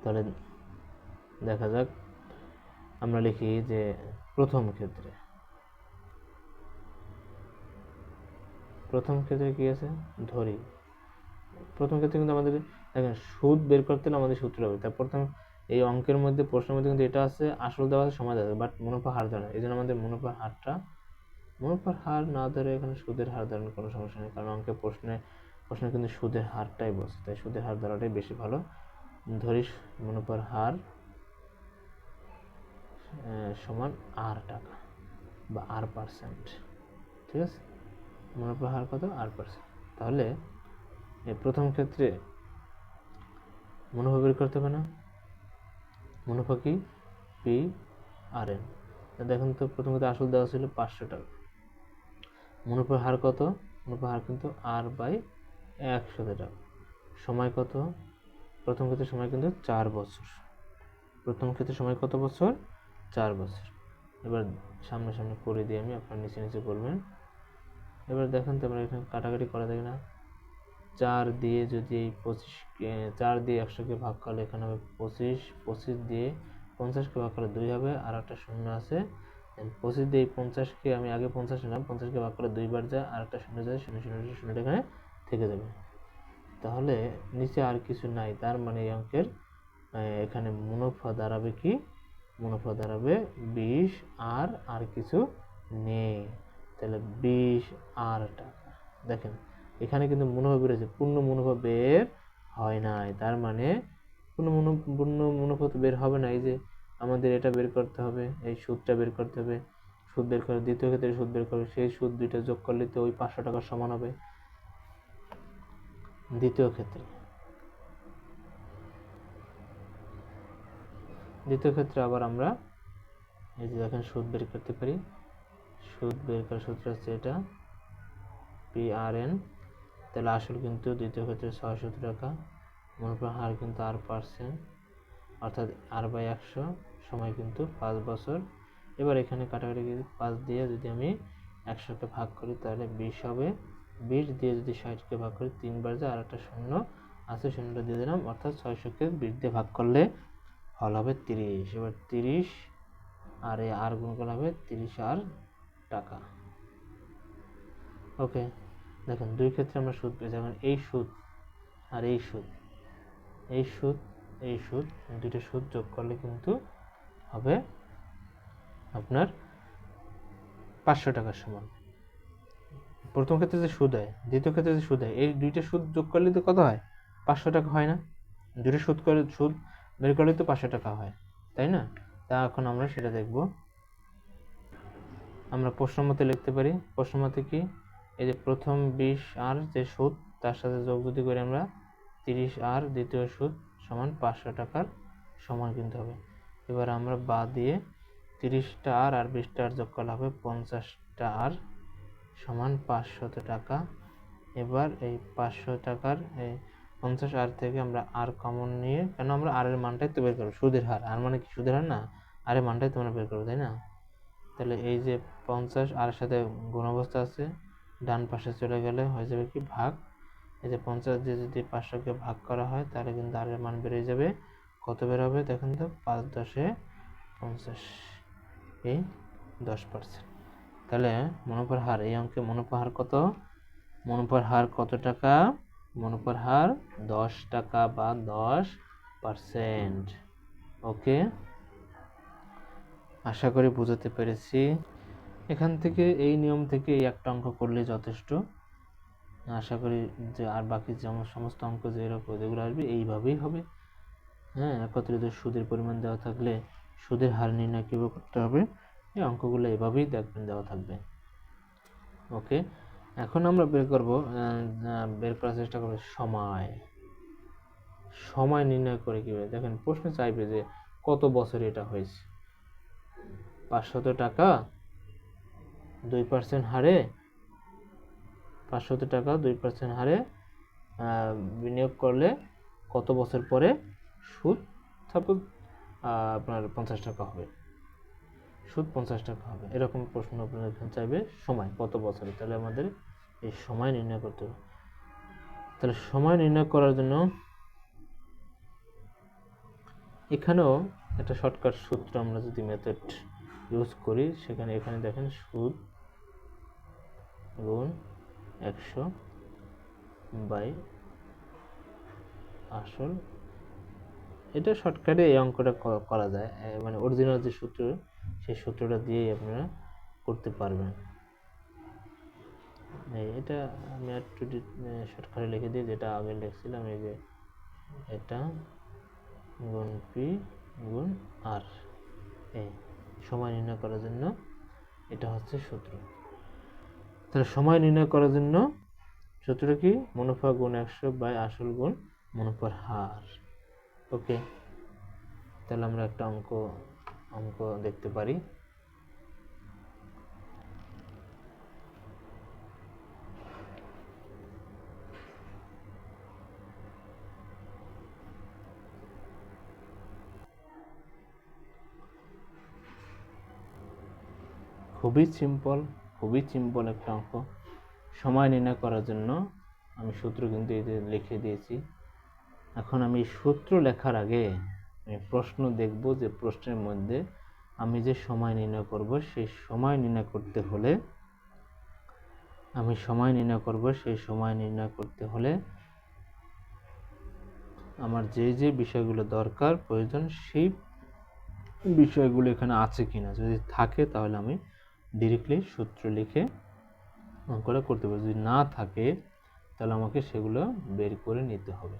তাহলে দেখা যাক, আমরা লিখি যে প্রথম ক্ষেত্রে কি আছে ধরি, প্রথম ক্ষেত্রে কিন্তু আমাদের দেখেন সুদ বের করতে হলে আমাদের সূত্র হবে। তার প্রথম এই অঙ্কের মধ্যে প্রশ্নের মধ্যে কিন্তু এটা আছে, আসল দেওয়া আছে, সময় দেওয়া আছে, বাট মুনাফা হার দেওয়া, এই জন্য আমাদের মুনাফার হার না ধরে এখানে সুদের হার ধরার কোনো সমস্যা নেই, কারণ অঙ্কের প্রশ্নে কিন্তু সুদের হারটাই বলছে, তাই সুদের হার ধরাটাই বেশি ভালো। ধরি মুনাফার হার সমান আর টাকা বা আর পার্সেন্ট, ঠিক আছে, মুনাফার হার কত আর পার্সেন্ট। তাহলে এই প্রথম ক্ষেত্রে মুনাফা বের করতে হবে না, মুনাফা কি পি আর এন। দেখুন তো প্রথম ক্ষেত্রে আসল দেওয়া ছিল 500 টাকা, মুনাফার হার কত, মুনাফার হার কিন্তু আর বাই 100 টাকা, সময় কত, প্রথম ক্ষেত্রে সময় কিন্তু 4 বছর, প্রথম ক্ষেত্রে সময় কত বছর, 4 বছর। এবার সামনে করে দিই আমি, আপনার নিচে করবেন। এবার দেখেন তো আমরা এখানে কাটাকাটি করা যায় না, 4 দিয়ে যদি এই 4 দিয়ে 100কে ভাগ করলে এখানে হবে 25, 25 দিয়ে 50কে ভাগ করলে 2 হবে, আর একটা শূন্য আছে, 25 দিয়ে 50কে আমি আগে 50 নিলাম, 50কে ভাগ করলে 2 বার যায়, আর একটা শূন্য যায়, শূন্যটা এখানে থেকে যাবে। তাহলে নিচে আর কিছু নাই, তার মানে এই অঙ্কের এখানে মুনাফা দাঁড়াবে কি, মুনাফা দাঁড়াবে 20 আর কিছু নেই, তাহলে 20 আর টাকা। দেখেন এখানে কিন্তু মুনাফা বেরোছে, পূর্ণ মুনাফা বের হয় নাই, তার মানে পূর্ণ মুনাফা তো বের হবে না। এই যে আমাদের এটা বের করতে হবে, এই সুদটা বের করতে হবে, সুদ বের করে দ্বিতীয় ক্ষেত্রে সুদ বের করবে, সেই সুদ দুইটা যোগ করলে তো ওই 500 টাকার সমান হবে। দ্বিতীয় ক্ষেত্রে আবার আমরা এই যে দেখেন সুদ বের করতে পারি, সুদ বের করার সূত্র হচ্ছে এটা পি আর এন। তাহলে আসল কিন্তু দ্বিতীয় ক্ষেত্রে 600 টাকা, মুনাফার হার কিন্তু আর পার্সেন্ট, অর্থাৎ আর বাই 100, সময় কিন্তু 5 বছর। এবার এখানে কাটাকাটি 5 দিয়ে যদি আমি 100কে ভাগ করি তাহলে 20 হবে, 20 দিয়ে যদি 60কে ভাগ করি 3 বার যায়, আর একটা শূন্য আছে, শূন্যটা দিয়ে দিলাম, অর্থাৎ 600কে 20 দিয়ে ভাগ করলে ফল হবে 30। এবার 30 আর এই আর গুণ করলে হবে 30 আর টাকা। ওকে, দেখুন দুই ক্ষেত্রে আমরা সুদ পেয়েছি। এখন এই সুদ আর এই সুদ দুইটা সুদ যোগ করলে কিন্তু হবে আপনার 500 টাকার সমান। প্রথম ক্ষেত্রে যে সুদ হয়, দ্বিতীয় ক্ষেত্রে যে সুদ হয়, এই দুইটা সুদ যোগ করলে তো কত হয়, 500 টাকা হয় না? দুটো সুদ বের করলে তো 500 টাকা হয়, তাই না? তা এখন আমরা সেটা দেখব। আমরা প্রশ্ন মতে লিখতে পারি, প্রশ্ন মতে কি, এই যে প্রথম 20 আর যে সুদ তার সাথে যোগ যদি করি আমরা 30 আর দ্বিতীয় সুদ সমান 500 টাকার সমান কিন্তু হবে। এবার আমরা বা দিয়ে 30টা আর 20টা আর যোগ করলে হবে 50টা আর সমান 500 টাকা। এবার এই 500 টাকার 50R থেকে আমরা আর কমন নিয়ে, কেন আমরা আর এর মানটাই তো বের করবো, সুদের হার, আর মানে কি সুদের হার না, আর এর মানটাই তোমরা বের করবো, তাই না? তাহলে এই যে 50 আর সাথে গুণ অবস্থা আছে, ডান পাশে চলে গেলে হয়ে যাবে কি ভাগ, এই যে 50 দিয়ে যদি 500কে ভাগ করা হয় তাহলে কিন্তু আর এর মান বেড়ে যাবে, কত বের হবে দেখেন তো, 5 10 50, এই 10%। তাহলে মুনাফার হার, এই অঙ্কে মুনাফার হার কত, মুনাফার হার কত টাকা, মুনাফার হার 10 টাকা বা 10%। ওকে, আশা করি বুঝাতে পেরেছি। এখান থেকে এই নিয়ম থেকে এই একটা অঙ্ক করলে যথেষ্ট। আশা করি যে আর বাকি যেমন সমস্ত অঙ্ক যেগুলো আসবে এইভাবেই হবে। হ্যাঁ, একত্রিত সুদের পরিমাণ দেওয়া থাকলে সুদের হার নির্ণয় কীভাবে করতে হবে, এই অঙ্কগুলো এভাবেই দেখবেন দেওয়া থাকবে। ওকে, এখন আমরা বের করার চেষ্টা করবো সময় নির্ণয় করে কীভাবে। দেখেন প্রশ্ন চাইবে যে কত বছরে এটা হয়েছে, 500 টাকা 2% হারে, 500 টাকা 2% হারে বিনিয়োগ করলে কত বছর পরে সুদ সাপোজ আপনার 50 টাকা হবে, সুদ 50 টাকা হবে, এরকম প্রশ্ন আপনার চাইবে সময় কত বছরে। তাহলে আমাদের এই সময় নির্ণয় করতে হবে। তাহলে সময় নির্ণয় করার জন্য এখানেও একটা শর্টকাট সূত্র আমরা যদি মেথড ইউজ করি, এখানে দেখেন সুদ গুণ 100 বাই আসল, এটা শর্টকাটে এই অঙ্কটা করা যায়, মানে অরিজিনাল যে সূত্র সেই সূত্রটা দিয়েই আপনারা করতে পারবেন। এটা আমি একটু শর্টকাটে লিখে দিই, যেটা আগে লিখছিলাম, এই যে এটা গুণ পি গুণ আর, এই সময় নির্ণয় করার জন্য এটা হচ্ছে সূত্র। তাহলে সময় নির্ণয় করার জন্য সূত্র কি, মুনাফা গুণ 100 বাই আসল গুণ মুনাফার হার। ওকে, তাহলে আমরা একটা অঙ্ক দেখতে পারি। খুবই সিম্পল একটা অঙ্ক। সময় নির্ণয় করার জন্য আমি সূত্র কিন্তু এই যে লিখে দিয়েছি। এখন আমি সূত্র লেখার আগে আমি প্রশ্ন দেখব, যে প্রশ্নের মধ্যে আমি যে সময় নির্ণয় করব সেই সময় নির্ণয় করতে হলে আমার যে বিষয়গুলো দরকার প্রয়োজন সেই বিষয়গুলো এখানে আছে কিনা, যদি থাকে তাহলে আমি ডিরেক্টলি সূত্র লিখে অঙ্কটা করতে পারি, যদি না থাকে তাহলে আমাকে সেগুলো বের করে নিতে হবে।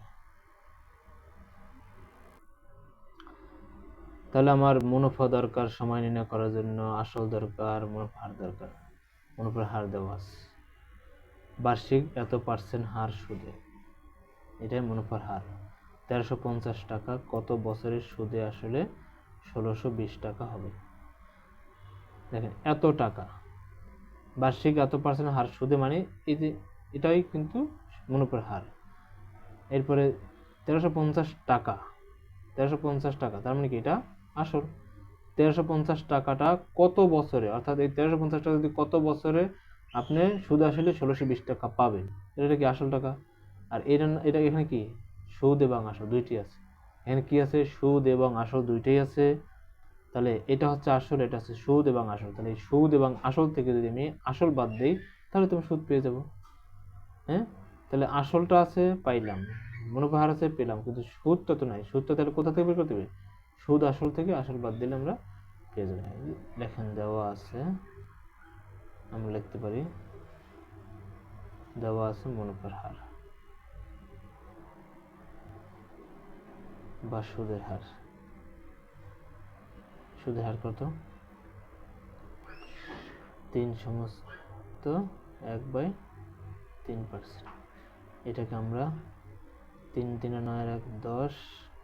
তাহলে আমার মুনাফা দরকার সময় নির্ণয় করার জন্য, আসল দরকার, মুনাফার হার দেওয়া আছে, বার্ষিক এত % হার সুদে, এটাই মুনাফার হার। 1350 টাকা কত বছরের সুদে আসলে 1620 টাকা হবে। দেখেন এত টাকা, বার্ষিক এত % হার সুদে, মানে এই যে এটাই কিন্তু মুনাফার হার। এরপরে 1350 টাকা, তার মানে কি এটা আসল। 1350 টাকাটা কত বছরে, অর্থাৎ এই 1350 টাকা যদি কত বছরে আপনি সুদ আসলে 1620 টাকা পাবেন, এটা কি আসল টাকা। আর এটা এখানে কি সুদ এবং আসল দুইটি আছে, এখানে কি আছে সুদ এবং আসল দুইটাই আছে। তাহলে এটা হচ্ছে আসল, এটা হচ্ছে সুদ এবং আসল। তাহলে এই সুদ এবং আসল থেকে যদি আমি আসল বাদ দিই তাহলে তুমি সুদ পেয়ে যাবো। হ্যাঁ, তাহলে আসলটা আছে পাইলাম, মুনাফা হার আছে পেলাম, কিন্তু সুদটা তো নাই। সুদটা তাহলে কোথা থেকে বের করতে হবে, সুদ আসল থেকে, আসল বাদ দিলে আমরা পেয়ে যাবো। লেখেন দেওয়া আছে, আমরা লিখতে পারি দেওয়া আছে মুনাফার হার বা সুদের হার। সুদের হার কত, 3/1/3%। এটাকে আমরা 3 3 9 1 10,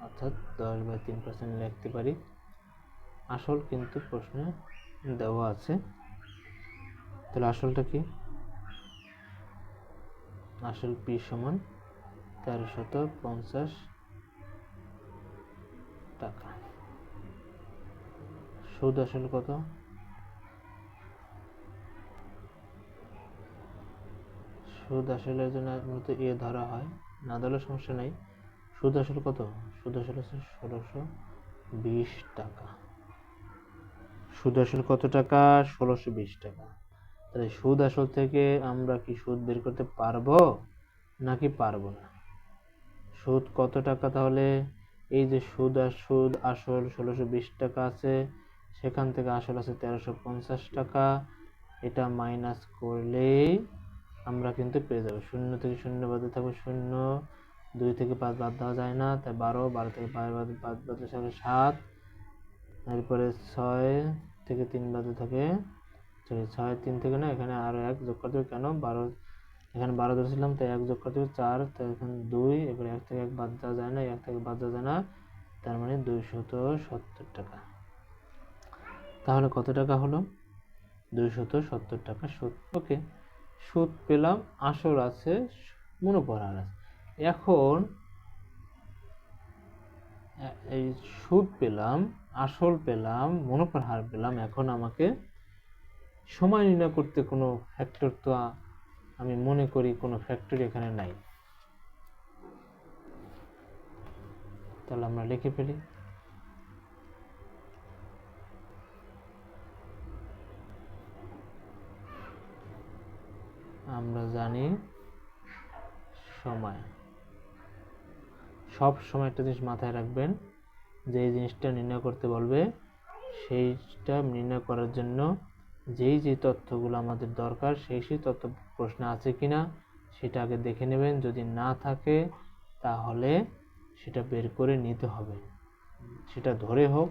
অর্থাৎ 10/3% লিখতে পারি। আসল কিন্তু প্রশ্নে দেওয়া আছে, তাহলে আসলটা কি, আসল পি সমান 1350 টাকা। সুদ আসল কত? সুদ আসলের জন্য মূলত এ ধরা হয়, না ধরলে সমস্যা নাই। সুদ আসল কত? সুদ আসল হচ্ছে 1620 টাকা। সুদ আসল কত টাকা? 1620 টাকা। তাহলে সুদ আসল থেকে আমরা কি সুদ বের করতে পারবো নাকি পারবো না? সুদ কত টাকা তাহলে? এই যে সুদ আসল 1620 টাকা আছে, সেখান থেকে আসল আছে 1350 টাকা। এটা মাইনাস করলেই আমরা কিন্তু পেয়ে যাবো। 0 থেকে 0 বাদে থাকবে 0, 2 থেকে 5 বাদ দেওয়া যায় না, তাই 12, 12 থেকে 5 বাদে 7, এরপরে 6 থেকে 3 বাদে থাকে, সরি 6 3 থেকে না, এখানে আরো 1 যোগ করতে হবে। কেন? 12, এখানে 12 ধরেছিলাম, তাই 1 যোগ করতে হবে 4, তাই এখানে 2, এবারে 1 থেকে 1 বাদ দেওয়া যায় না, 1 থেকে বাদ দেওয়া যায় না, তার মানে 270 টাকা। তাহলে কত টাকা হলো? 270 টাকা সুদ। ওকে, সুদ পেলাম, আসল আছে, মুনাফার হার আছে। এখন এই সুদ পেলাম, আসল পেলাম, মুনাফার হার পেলাম, এখন আমাকে সময় নির্ণয় করতে কোনো ফ্যাক্টর তো আমি মনে করি কোনো ফ্যাক্টর এখানে নাই। তাহলে আমরা লিখে ফেলি। আমরা জানি সময়, সব সময় একটা জিনিস মাথায় রাখবেন, যে জিনিসটা নির্ণয় করতে বলবে সেইটা নির্ণয় করার জন্য যেই যে তথ্যগুলো আমাদের দরকার সেই তথ্য প্রশ্নে আছে কিনা সেটা আগে দেখে নেবেন। যদি না থাকে তাহলে সেটা বের করে নিতে হবে, সেটা ধরে হোক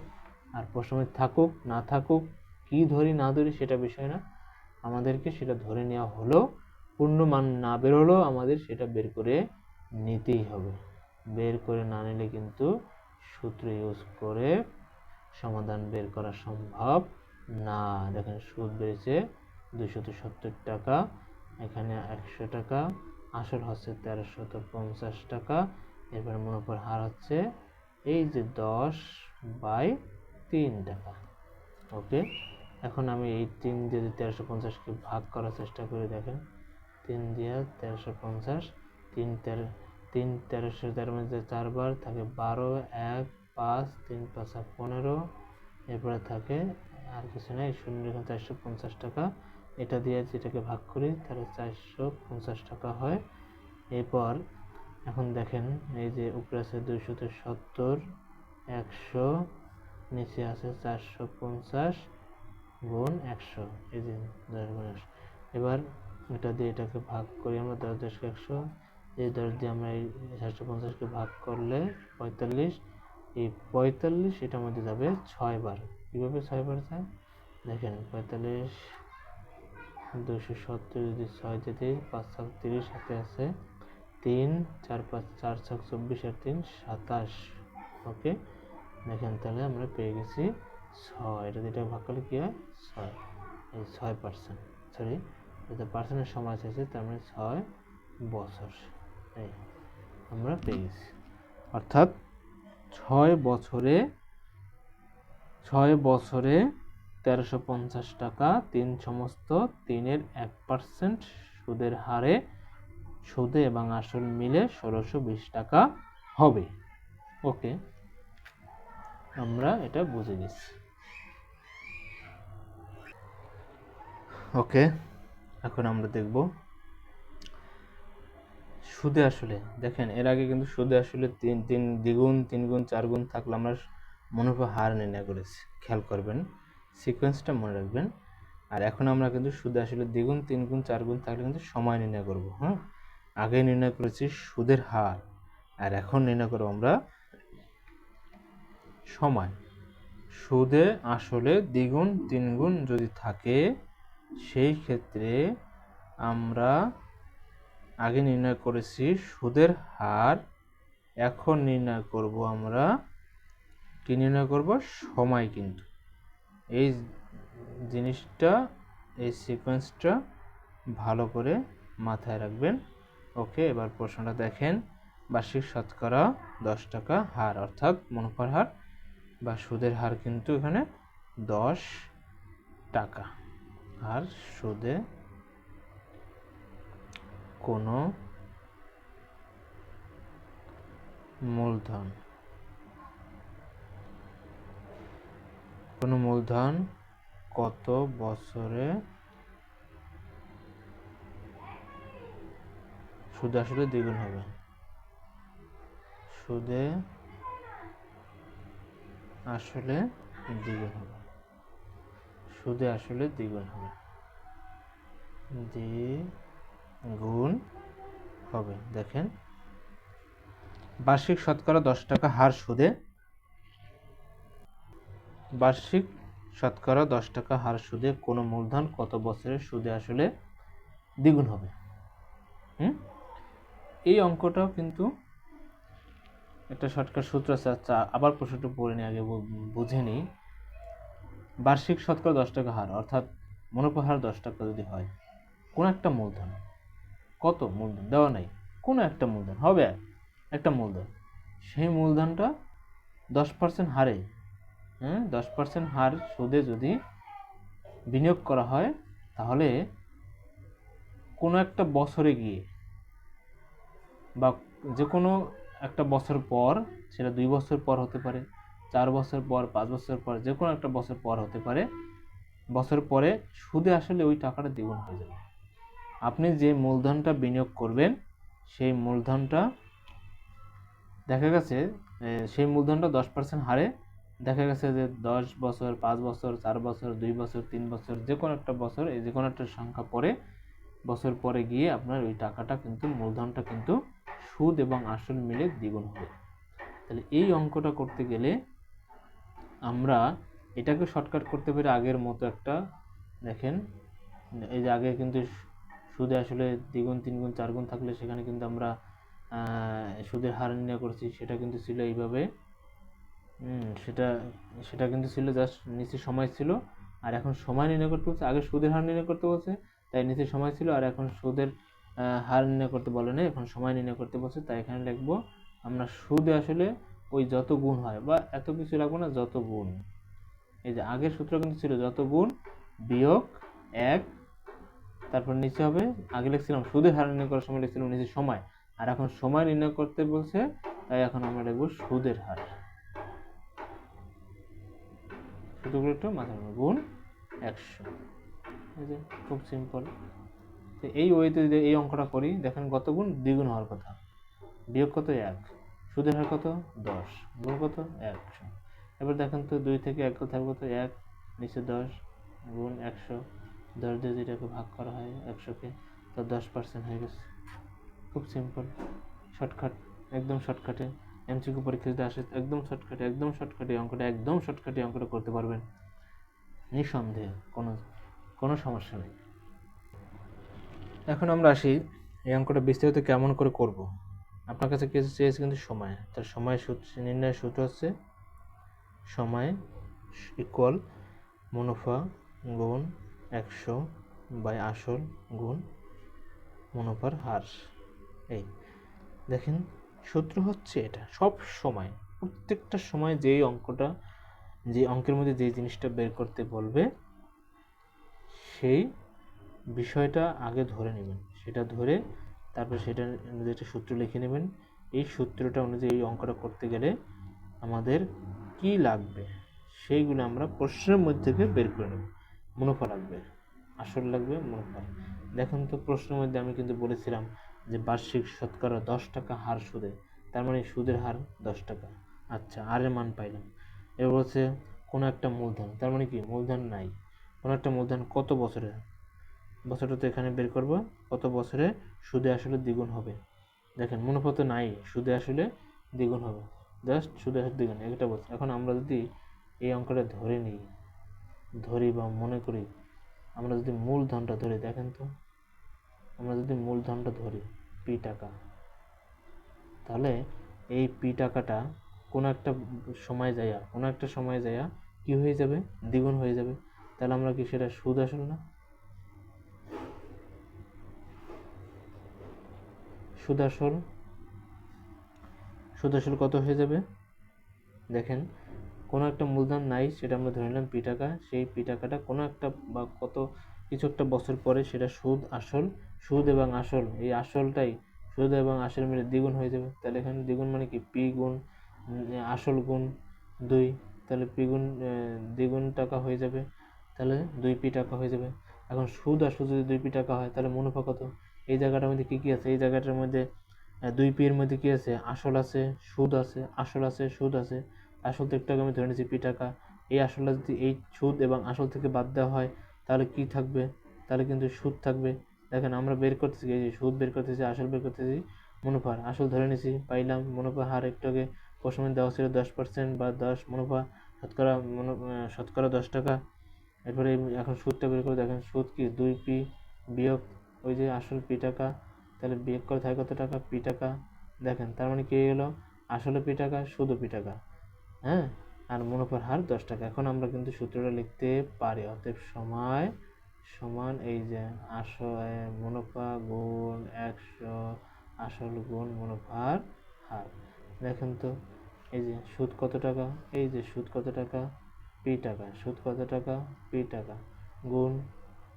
আর প্রশ্নে থাকুক না থাকুক, কি ধরি না ধরি সেটা বিষয় না, আমাদেরকে সেটা ধরে নেওয়া হলো, পূর্ণ মান না বের হলেও আমাদের সেটা বের করে নিতেই হবে। বের করে না নিলে কিন্তু সূত্র ইউজ করে সমাধান বের করা সম্ভব না। দেখেন সুদ বেড়েছে 270 টাকা, এখানে 100 টাকা, আসল হচ্ছে 1350 টাকা, এরপর মুনাফার হার হচ্ছে এই যে 10/3 টাকা। ওকে, এখন আমি এই 3 দিয়ে 1350-কে ভাগ করার চেষ্টা করে দেখেন। 3 দিয়ে 1350, 3 1300 মধ্যে 4 বার থাকে 12, 1 5, 3 5 15, এরপরে থাকে আর কিছু নেই, শূন্য, 450 টাকা। এটা দিয়ে যেটাকে ভাগ করি তাহলে 450 টাকা হয়। এরপর এখন দেখেন এই যে উপরে আছে 270, 100, নিচে আছে 450 গুণ 100, এই যে 10 গুণ 100। এবার এটা দিয়ে এটাকে ভাগ করি আমরা, 10 10 100, এই 10 দিয়ে আমরা এই 450-কে ভাগ করলে 45, এই 45 এটার মধ্যে যাবে 6 বার। কীভাবে 6 বার যায় দেখেন, 45 270 যদি 6 দিয়ে দিই, 5 7 30, হাতে আছে 3, 4 5 4 6 24 আর 3 27। ওকে, দেখেন তাহলে আমরা পেয়ে গেছি 6, এটা দিয়ে ভাগ করলে কি হয় 6, এই 6%, সরি এটা পার্সেন্টের সময় চাইছে, তার মানে 6 বছর, এই আমরা পেয়ে গেছি। অর্থাৎ 6 বছরে 1350 টাকা, 3 সমস্ত 3-এর 1% সুদের হারে সুদে এবং আসল মিলে 1620 টাকা হবে। ওকে, আমরা এটা বুঝে গেছি। ওকে, এখন আমরা দেখব সুদে আসলে। দেখেন এর আগে কিন্তু সুদে আসলে 3 দ্বিগুণ 3 গুণ 4 গুণ থাকলে আমরা মুনাফা হার নির্ণয় করেছি, খেয়াল করবেন, সিকোয়েন্সটা মনে রাখবেন। আর এখন আমরা কিন্তু সুদে আসলে দ্বিগুণ 3 গুণ 4 গুণ থাকলে কিন্তু সময় নির্ণয় করব। হ্যাঁ, আগে নির্ণয় করেছি সুদের হার, আর এখন নির্ণয় করব আমরা সময়। সুদে আসলে দ্বিগুণ 3 গুণ যদি থাকে সেই ক্ষেত্রে আমরা আগে নির্ণয় করেছি সুদের হার, এখন নির্ণয় করব আমরা কি নির্ণয় করব সময়। কিন্তু এই জিনিসটা, এই সিকোয়েন্সটা ভালো করে মাথায় রাখবেন। ওকে, এবার প্রশ্নটা দেখেন, বার্ষিক শতকরা 10 টাকা হার, অর্থাৎ মুনাফার হার বা সুদের হার কিন্তু এখানে 10 টাকা। আর সুদে কোনো মূলধন কত বছরে সুদে আসলে দ্বিগুণ হবে? সুদে আসলে দ্বিগুণ হবে। সুদে আসলে দ্বিগুণ হবে। দ্বিগুণ হবে। দেখেন, বার্ষিক শতকরা 10 টাকা হার সুদে, বার্ষিক শতকরা 10 টাকা হার সুদে কোনো মূলধন কত বছরে সুদে আসলে দ্বিগুণ হবে। এই অঙ্কটাও কিন্তু একটা শর্টকাট সূত্র আছে। আচ্ছা, আবার প্রশ্নটা পড়ে নিয়ে আগে বুঝে নিই। বার্ষিক শতকরা 10 টাকা হার, অর্থাৎ মুনাফা হার 10 টাকা যদি হয়, কোন একটা মূলধন, কত মূলধন দেওয়া নাই, কোন একটা মূলধন হবে, একটা মূলধন, সেই মূলধনটা 10% হারে 10% হার সুদে যদি বিনিয়োগ করা হয়, তাহলে কোনো একটা বছরে গিয়ে বা যে কোনো একটা বছর পর, সেটা 2 বছর পর হতে পারে, 4 বছর পর, 5 বছর পর, যে কোনো একটা বছর পর হতে পারে, বছর পরে সুদে আসলে ওই টাকাটা দ্বিগুণ হয়ে যাবে। আপনি যে মূলধনটা বিনিয়োগ করবেন, সেই মূলধনটা দেখা গেছে সেই মূলধনটা 10% হারে দেখা গেছে যে 10 বছর, 5 বছর, 4 বছর, 2 বছর, 3 বছর, যে কোনো একটা বছর, এই যে কোনো একটা সংখ্যা পরে বছর পরে গিয়ে আপনার ওই টাকাটা কিন্তু, মূলধনটা কিন্তু সুদ এবং আসল মিলে দ্বিগুণ হবে। তাহলে এই অঙ্কটা করতে গেলে আমরা এটাকে শর্টকাট করতে পারি আগের মতো একটা। দেখেন, এই যে আগে কিন্তু সুদে আসলে দ্বিগুণ, 3 গুণ, 4 গুণ থাকলে সেখানে কিন্তু আমরা সুদের হার নির্ণয় করছি, সেটা কিন্তু ছিল এইভাবে। সেটা কিন্তু ছিল জাস্ট নিচে সময় ছিল, আর এখন সময় নির্ণয় করতে বলছে। আগে সুদের হার নির্ণয় করতে বলছে, তাই নিচে সময় ছিল, আর এখন সুদের হার নির্ণয় করতে বলে না, এখন সময় নির্ণয় করতে বলছে। তাই এখানে লিখবো আমরা সুদে আসলে ওই যত গুণ হয়, বা এত কিছু লাগবে না, যত গুণ। এই যে আগের সূত্র কিন্তু ছিল যত গুণ বিয়োগ 1, তারপর নিচে হবে, আগে লিখছিলাম সুদের হার নির্ণয় করার সময় লিখছিলাম নিচে সময়, আর এখন সময় নির্ণয় করতে বলছে, তাই এখন আমরা লিখবো সুদের হার। সূত্রগুলো একটু মাথায় রাখবো, গুণ 100। এই যে খুব সিম্পল। তো এই ওয়েতে যদি এই অঙ্কটা করি, দেখেন কত গুণ, দ্বিগুণ হওয়ার কথা, বিয়োগ কত 1, সুদের হার কত 10, গুণ কত 100। এবার দেখেন তো 2 থেকে 1 থাকবে কত, 1, নিচে 10, গুণ 100, 10 দিয়ে যেটাকে ভাগ করা হয় 100-কে, তো 10% হয়ে গেছে। খুব সিম্পল, শর্টকাট, একদম শর্টকাটে। এমসিকিউ পরীক্ষা যদি আসে, একদম শর্টকাটে অঙ্কটা, একদম শর্টকাটে অঙ্কটা করতে পারবেন নিঃসন্দেহে, কোনো সমস্যা নেই। এখন আমরা আসি এই অঙ্কটা বিস্তারিত কেমন করে করব। আপনার কাছে কিছু চেয়েছে কিন্তু সময়, তার সময় নির্ণয়ের সূত্র হচ্ছে সময় ইকুয়াল মুনাফা গুণ 100 বাই আসল গুণ মুনাফার হার। এই দেখেন, সূত্র হচ্ছে এটা। সব সময়, প্রত্যেকটা সময় যে অঙ্কের মধ্যে যে জিনিসটা বের করতে বলবে, সেই বিষয়টা আগে ধরে নেবেন, সেটা ধরে তারপর সেটা অনুযায়ী একটা সূত্র লিখে নেবেন। এই সূত্রটা অনুযায়ী এই অঙ্কটা করতে গেলে আমাদের কি লাগবে, সেইগুলো আমরা প্রশ্নের মধ্যে থেকে বের করে নেব। মুনাফা লাগবে, আসল লাগবে, মুনাফা। দেখুন তো, প্রশ্নের মধ্যে আমি কিন্তু বলেছিলাম যে বার্ষিক শতকরা 10 টাকা হার সুদে, তার মানে সুদের হার 10 টাকা। আচ্ছা, আরের মান পাইলাম। এবার বলছে কোনো একটা মূলধন, তার মানে কি মূলধন নাই, কোনো একটা মূলধন কত বছরে, বছরটা তো এখানে বের করবো, কত বছরে সুদে আসলে দ্বিগুণ হবে। দেখেন, মুনাফা তো নাই, সুদে আসলে দ্বিগুণ হবে, জাস্ট সুদে আসলে দ্বিগুণ, এটা বলছে। এখন আমরা যদি এই অঙ্কটা ধরি বা মনে করি, আমরা যদি মূলধনটা ধরি, দেখেন তো, আমরা যদি মূলধনটা ধরি পি টাকা, তাহলে এই পি টাকাটা কোনো একটা সময় যাইয়া কি হয়ে যাবে, দ্বিগুণ হয়ে যাবে। তাহলে আমরা কি সেটা সুদ আসল না? সুদ আসল সুদ আসল কত হয়ে যাবে? দেখেন, কোনো একটা মূলধন নাই, সেটা আমরা ধরে নিলাম টাকা। সেই টাকাটা কোনো একটা বা কত কিছু একটা বছর পরে সেটা সুদ আসল, সুদ এবং আসল, এই আসলটাই সুদ এবং আসল মিলে দ্বিগুণ হয়ে যাবে। তাহলে এখানে দ্বিগুণ মানে কি, পি গুণ আসল গুণ 2, তাহলে পি গুণ দ্বিগুণ টাকা হয়ে যাবে, তাহলে 2p টাকা হয়ে যাবে। এখন সুদ আসল যদি 2p টাকা হয়, তাহলে মুনাফা কত? এই জায়গাটার মধ্যে কি কি আছে? এই জায়গাটার মধ্যে 2p এর মধ্যে কি আছে? আসল আছে, সুদ আছে, আসল আছে, সুদ আছে। আসল তো একটু আগে আমি ধরে নিয়েছি পি টাকা। এই আসলটা যদি এই সুদ এবং আসল থেকে বাদ দেওয়া হয়, তাহলে কি থাকবে? তাহলে কিন্তু সুদ থাকবে। দেখেন, আমরা বের করতেছি, এই যে সুদ বের করতেছি, আসল বের করতেছি, মুনাফার আসল ধরে নিয়েছি, পাইলাম। মুনাফা হার একটু আগে প্রশ্নে দেওয়া ছিল 10% বা 10 মুনাফা, শতকরা 10 টাকা। এরপরে এখন সুদটা বের করে দেখেন, সুদ কি 2p বিয়োগ ওই যে আসল পি টাকা, তাহলে বিয়োগ করে থাকে কত টাকা? পি টাকা। দেখেন, তার মানে কি হলো? আসলে পি টাকা, সুদও পি টাকা, হ্যাঁ, আর মুনাফার হার 10 টাকা। এখন আমরা কিন্তু সূত্রটা লিখতে পারি, অতএব সময় সমান এই যে মুনাফা গুণ 100 আসল গুণ মুনাফার হার। দেখেন তো, এই যে সুদ কত টাকা, এই যে সুদ কত টাকা? পি টাকা। সুদ কত টাকা? পি টাকা গুণ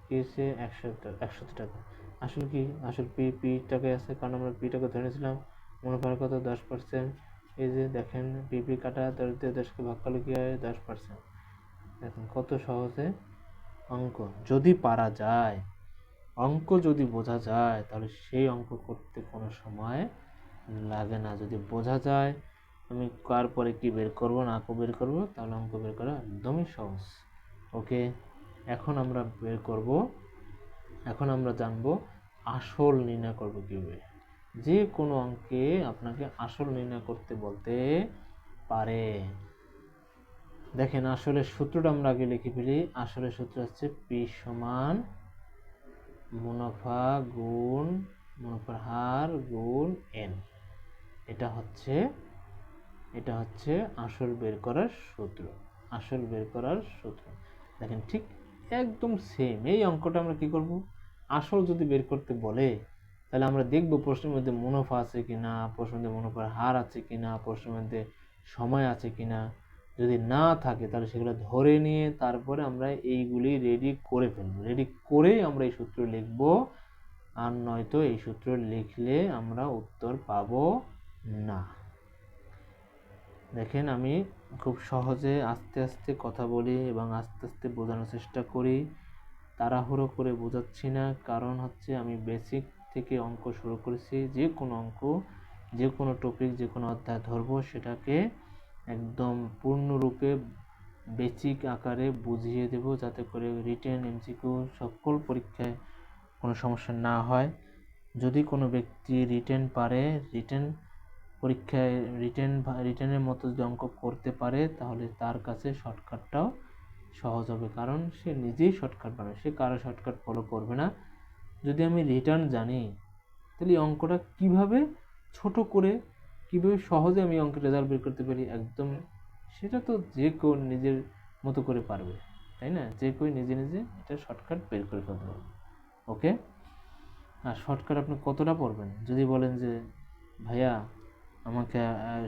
কি হচ্ছে 100 টাকা। আসল কি? আসল পি টাকায় আছে, কারণ আমরা পি টাকা ধরে নিয়েছিলাম। মুনাফার কত? 10%। এই যে দেখেন, পিপি কাটা 10কে ভাগ করলে কি হয়? 10%। দেখেন কত সহজে অঙ্ক, যদি পারা যায়, অঙ্ক যদি বোঝা যায়, তাহলে সেই অঙ্ক করতে কোনো সময় লাগে না। যদি বোঝা যায় আমি কার পরে কি বের করব না বের করব, তাহলে অঙ্ক বের করা একদমই সহজ। ওকে, এখন আমরা বের করব, এখন আমরা জানবো আসল নির্ণয় করব কিভাবে। যে কোনো অঙ্কে আপনাকে আসল নির্ণয় করতে বলতে পারে। দেখেন, আসলের সূত্রটা আমরা আগে লিখে ফেলি। আসলের সূত্র হচ্ছে পি সমান মুনাফা গুণ মুনাফার হার গুণ এন। এটা হচ্ছে আসল বের করার সূত্র। আসল বের করার সূত্র দেখেন, ঠিক একদম সেম। এই অঙ্কটা আমরা কি করব? আসল যদি বের করতে বলে, তাহলে আমরা দেখব প্রশ্নের মধ্যে মুনাফা আছে কিনা, প্রশ্নের মধ্যে মুনাফার হার আছে কিনা, প্রশ্নের মধ্যে সময় আছে কিনা। যদি না থাকে, তাহলে সেগুলো ধরে নিয়ে তারপরে আমরা এইগুলি রেডি করে ফেলবো। রেডি করেই আমরা এই সূত্র লিখব, আর নয়তো এই সূত্র লিখলে আমরা উত্তর পাবো না। দেখেন, আমি খুব সহজে আস্তে আস্তে কথা বলি এবং আস্তে আস্তে বোঝানোর চেষ্টা করি। তাড়াহুড়ো করে বোঝাচ্ছি না, কারণ হচ্ছে আমি বেসিক থেকে অঙ্ক শুরু করেছি। যে কোনো অঙ্ক, যে কোনো টপিক, যে কোনো অধ্যায় ধরবো, সেটাকে একদম পূর্ণরূপে বেসিক আকারে বুঝিয়ে দেব, যাতে করে রিটেন এমসিকিউ সকল পরীক্ষায় কোনো সমস্যা না হয়। যদি কোনো ব্যক্তি রিটেন পারে, রিটেন পরীক্ষায় রিটেনের মতো যদি অঙ্ক করতে পারে, তাহলে তার কাছে শর্টকাটটাও সহজ হবে, কারণ সে নিজেই শর্টকাট বানাবে, সে কারো শর্টকাট ফলো করবে না। যদি আমি রিটার্ন জানি, তাহলে অঙ্কটা কিভাবে ছোট করে, কিভাবে সহজে আমি অঙ্কের রেজাল্ট বের করতে পারি, একদম সেটা তো যে কেউ নিজের মতো করে পারবে, তাই না? যে কেউ নিজে নিজে এটা শর্টকাট বের করে ফেলতে পারবে। ওকে, আর শর্টকাট আপনি কতটা পড়বেন? যদি বলেন যে ভাইয়া আমাকে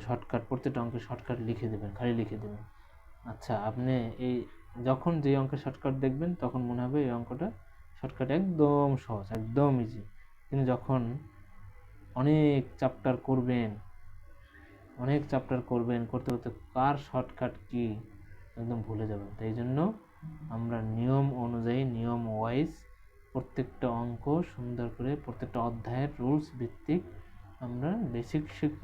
শর্টকাট, প্রত্যেকটা অঙ্কের শর্টকাট লিখে দেবেন, খালি লিখে দেবেন, আচ্ছা, আপনি এই যখন যে অঙ্কের শর্টকাট দেখবেন, তখন মনে হবে এই অঙ্কটা শর্টকাট একদম সহজ, একদম ইজি। কিন্তু যখন অনেক চ্যাপ্টার করবেন, করতে করতে কার শর্টকাট কি একদম ভুলে যাবেন। তাই জন্য আমরা নিয়ম অনুযায়ী, নিয়ম ওয়াইজ প্রত্যেকটা অঙ্ক সুন্দর করে, প্রত্যেকটা অধ্যায়ের রুলস ভিত্তিক আমরা বেসিক শিখব।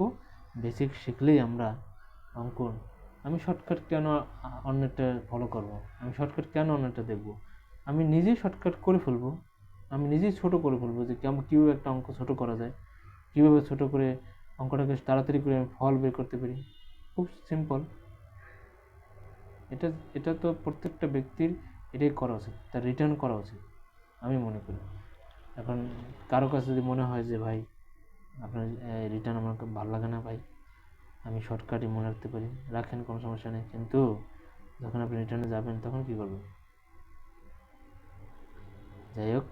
বেসিক শিখলেই আমরা অঙ্কন, আমি শর্টকাট কেন অন্যটা ফলো করব, আমি শর্টকাট কেন অন্যটা দেখব, আমি নিজেই শর্টকাট করে ফেলবো, আমি নিজেই ছোট করে ফেলবো, যে কীভাবে একটা অঙ্ক ছোট করা যায়, কীভাবে ছোট করে অঙ্কটাকে তাড়াতাড়ি করে আমি ফল বের করতে পারি। খুব সিম্পল। এটা এটা তো প্রত্যেকটা ব্যক্তির এটাই করা উচিত, তার রিটার্ন করা উচিত আমি মনে করি। এখন কারো কাছে যদি মনে হয় যে ভাই আপনার রিটার্ন আমার ভালো লাগে না ভাই, আমি শর্টকাটই মনে রাখতে পারি, রাখেন, কোনো সমস্যা নেই। কিন্তু যখন আপনি রিটার্নে যাবেন, তখন কী করবেন? যাই হোক,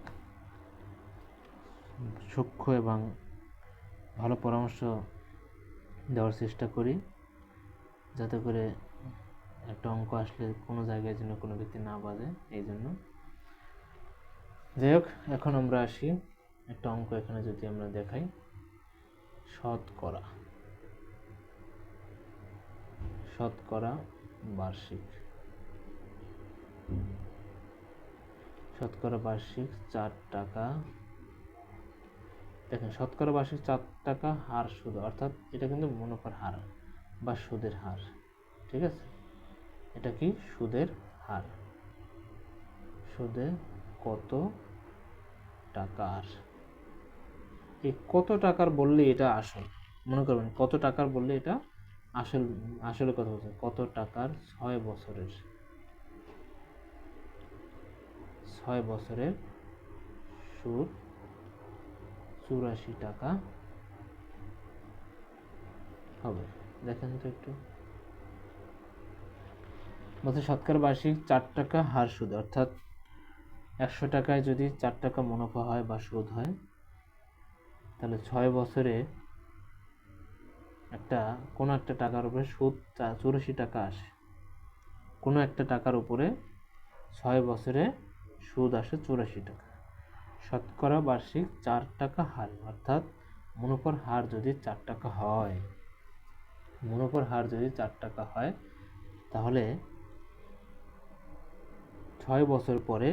সূক্ষ্ম এবং ভালো পরামর্শ দেওয়ার চেষ্টা করি, যাতে করে একটা অঙ্ক আসলে কোনো জায়গায় যেন কোনো ব্যক্তি না বাজে, এই জন্য। যাই হোক, এখন আমরা আসি একটা অঙ্ক এখানে যদি আমরা দেখাই, শতকরা বার্ষিক, শতকরা বার্ষিক 4 টাকা। দেখেন, শতকরা বার্ষিক 4 টাকা হার সুদ, অর্থাৎ এটা কিন্তু মুনাফার হার বা সুদের হার। ঠিক আছে, এটা কি সুদের হার। সুদে কত টাকার, এই কত টাকার বললে এটা আসল, মনে করবেন কত টাকার বললে এটা আসল। আসলে কথা বলছে কত টাকার 6 বছরের, 6 বছরের সুদ 84 টাকা হবে। দেখেন তো একটু, বলছে শতকরা বার্ষিক 4 টাকা হার সুদ, অর্থাৎ 100 টাকায় যদি 4 টাকা মুনাফা হয় বা সুদ হয়, তাহলে 6 বছরে কোনো একটা টাকার উপরে সুদ 84 টাকা আসে। কোনো একটা টাকার উপরে 6 বছরে সুদ আসে 84 টাকা। শতকরা বার্ষিক 4 টাকা হার, অর্থাৎ মুনাফার হার যদি 4 টাকা হয়, মুনাফার হার যদি 4 টাকা হয়, তাহলে 6 বছর পরে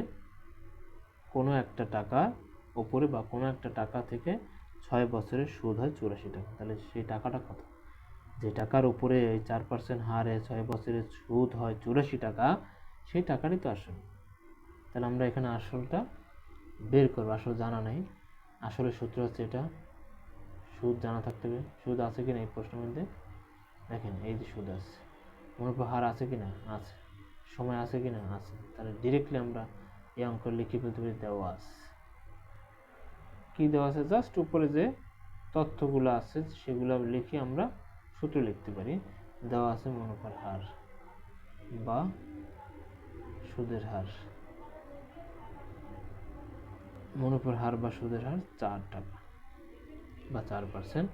কোনো একটা টাকা ওপরে বা কোনো একটা টাকা থেকে 6 বছরের সুদ হয় 84 টাকা। তাহলে সেই টাকাটা কত? যে টাকার উপরে 4% হারে 6 বছরের সুদ হয় 84 টাকা, সেই টাকারই তো আসল। তাহলে আমরা এখানে আসলটা বের করবো। আসল জানা নেই, আসলে সূত্র হচ্ছে এটা, সুদ জানা থাকতে হবে। সুদ আছে কিনা এই প্রশ্নের মধ্যে, দেখেন এই যে সুদ আছে, মুনাফা হার আছে কিনা, আছে। সময় আছে কিনা, আছে। তাহলে ডিরেক্টলি আমরা এই অঙ্ক লিখে ফেলতে পারি, দেওয়া আছে। কি দেওয়া আছে? জাস্ট উপরে যে তথ্যগুলো আছে সেগুলো লিখে আমরা সূত্র লিখতে পারি। দেওয়া আছে মুনাফার হার বা সুদের হার, মুনাফার হার বা সুদের হার 4 টাকা বা 4%।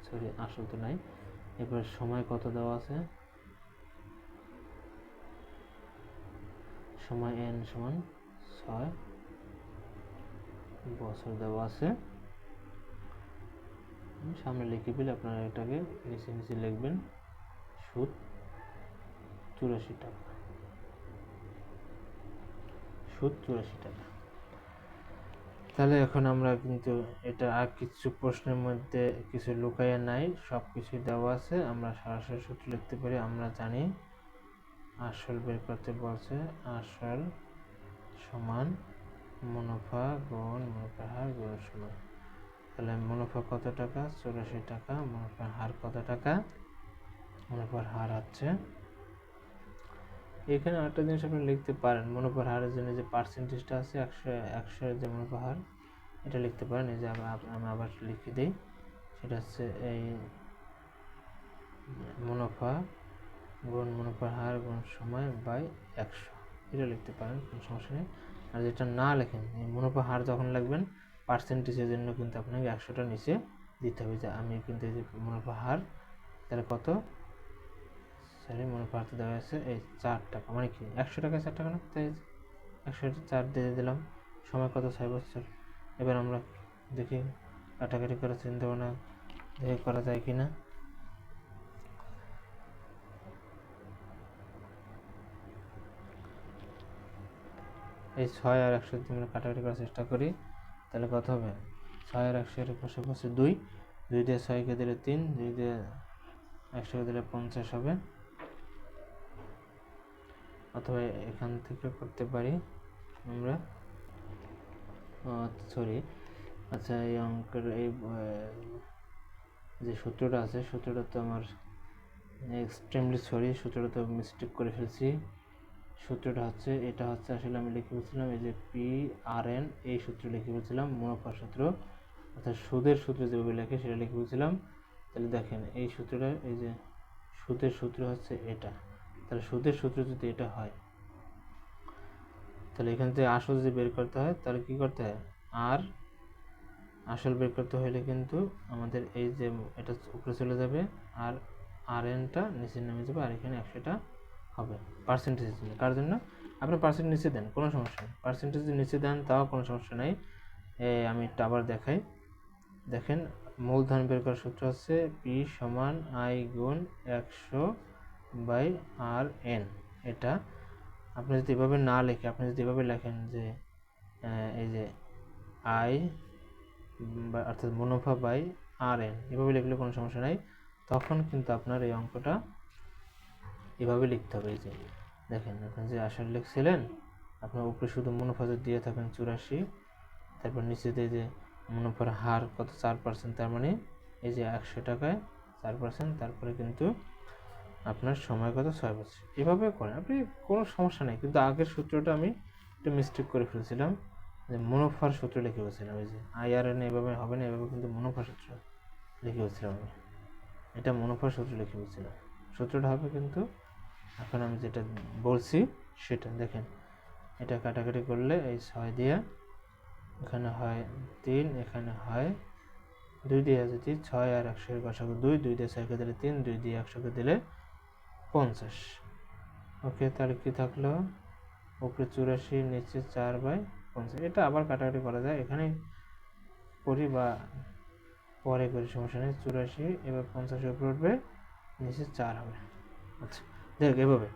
সরি, আসল তো নাই। এবার সময় কত দেওয়া আছে? সময় n সমান 6 বছর দেওয়া আছে। সামনে লিখে ফেলে আপনারা এটাকে নিচে নিচে লিখবেন, সুদ 84 টাকা, সুদ 84 টাকা। তাহলে এখন আমরা কিন্তু এটা আর কিছু প্রশ্নের মধ্যে কিছু লুকাইয়া নাই, সব কিছু দেওয়া আছে। আমরা সরাসরি সূত্র লিখতে পারি। আমরা জানি আসল বের করতে বলছে, আসল সমান মুনাফা গুণ মুনাফার হার গুণ সময়। তাহলে মুনাফা কত টাকা? 84 টাকা। মুনাফার হার কত টাকা? মুনাফার হার হচ্ছে, এখানে আরেকটা জিনিস আপনি লিখতে পারেন, মুনাফার হারের জন্য যে পার্সেন্টেজটা আছে 100 যে মুনাফা হার, এটা লিখতে পারেন। এই যে আমি আবার লিখে দিই, সেটা হচ্ছে এই মুনাফা গুণ মুনাফার হার গুণ সময় বাই 100, এটা লিখতে পারেন, কোনো সমস্যা নেই। আর যেটা না লেখেন, এই মুনাফা হার যখন লিখবেন, পার্সেন্টেজের জন্য কিন্তু আপনাকে 100টা নিচে দিতে হবে। যে আমি কিন্তু এই যে মুনাফা হার, তাহলে কত, সরি, মুনাফা হার দেওয়া আছে এই 4 টাকা, মানে কি 100 টাকায় 4 টাকা না, তাই 104 দিয়ে দিলাম। সময় কত? 6 বছর। এবার আমরা দেখি কাটাকাটি করার চিন্তা ভাবনা দেখি করা যায় কিনা। এই 6 আর 100 দিয়ে আমরা কাটাকাটি করার চেষ্টা করি, তাহলে কত হবে? 6 আর 100 এর পাশাপাশি 2, 2 দিয়ে 6কে দিলে 3, 2 দিয়ে 100কে দিলে 50 হবে। অথবা এখান থেকে করতে পারি আমরা, সরি, আচ্ছা, এই অঙ্কের এই যে সূত্রটা আছে, সূত্রটা তো আমার এক্সট্রিমলি সরি, সূত্রটা তো মিস্টেক করে ফেলছি। সূত্রটা হচ্ছে, এটা হচ্ছে আসলে আমি লিখে বলছিলাম এই যে PRN, এই সূত্র লিখে বলছিলাম, মুনাফার সূত্র, অর্থাৎ সুদের সূত্র যেভাবে লেখে সেটা লিখে বলছিলাম। তাহলে দেখেন এই সূত্রটা, এই যে সুদের সূত্র হচ্ছে এটা। তাহলে সুদের সূত্র যদি এটা হয়, তাহলে এখান থেকে আসল যদি বের করতে হয়, তাহলে কি করতে হয়? আসল বের করতে হলে কিন্তু আমাদের এই যে এটা উপরে চলে যাবে আর আর এনটা নিচে নেমে যাবে, আর এখানে 100টা হবে পার্সেন্টেজের জন্য। কার জন্য? আপনি পার্সেন্ট নিচে দেন, কোনো সমস্যা নেই, পার্সেন্টেজ নিচে দেন তাও কোনো সমস্যা নেই। আমি একটু আবার দেখাই, দেখেন মূলধন বের করার সূত্র হচ্ছে পি সমান আই গুণ 100/RN। এটা আপনি যদি এভাবে না লিখে আপনি যদি এভাবে লেখেন যে এই যে আই অর্থাৎ মুনাফা বাই RN, এভাবে লিখলে কোনো সমস্যা নাই। তখন কিন্তু আপনার এই অঙ্কটা এভাবে লিখতে হবে। এই যে দেখেন আপনি যে আসল লিখছিলেন, আপনার উপরে শুধু মুনাফা যদি দিয়ে থাকেন 84, তারপর নিচে দিয়ে যে মুনাফার হার কত 4%, তার মানে এই যে 100 টাকায় 4%, তারপরে কিন্তু আপনার সময় কত 6 বছর। এভাবে করেন আপনি, কোনো সমস্যা নেই। কিন্তু আগের সূত্রটা আমি একটু মিস্টেক করে ফেলছিলাম, যে মুনাফার সূত্র লিখে বলছিলাম। এই যে IRN এভাবে হবে না, এভাবে কিন্তু মুনাফার সূত্র লিখে বলছিলাম আমি, এটা মুনাফার সূত্র লিখে বলছিলাম। সূত্রটা হবে কিন্তু এখন আমি যেটা বলছি সেটা দেখেন, এটা কাটাকাটি করলে এই 6 দিয়ে এখানে হয় 3, এখানে হয় 2 দিয়ে যদি 6 আর 100 এর গসাগু 2, 2 দিয়ে 6কে দিলে 3, 2 দিয়ে 100কে দিলে 50। ওকে, তাহলে কি থাকলো? উপরে 84, নিচে 4/50। এটা আবার কাটাকাটি করা যায়, এখানে করি বা পরে করি, সমস্যা নেই। 84 এবার 50 উপরে উঠবে, নিচে 4 হবে। আচ্ছা দেখ, এভাবে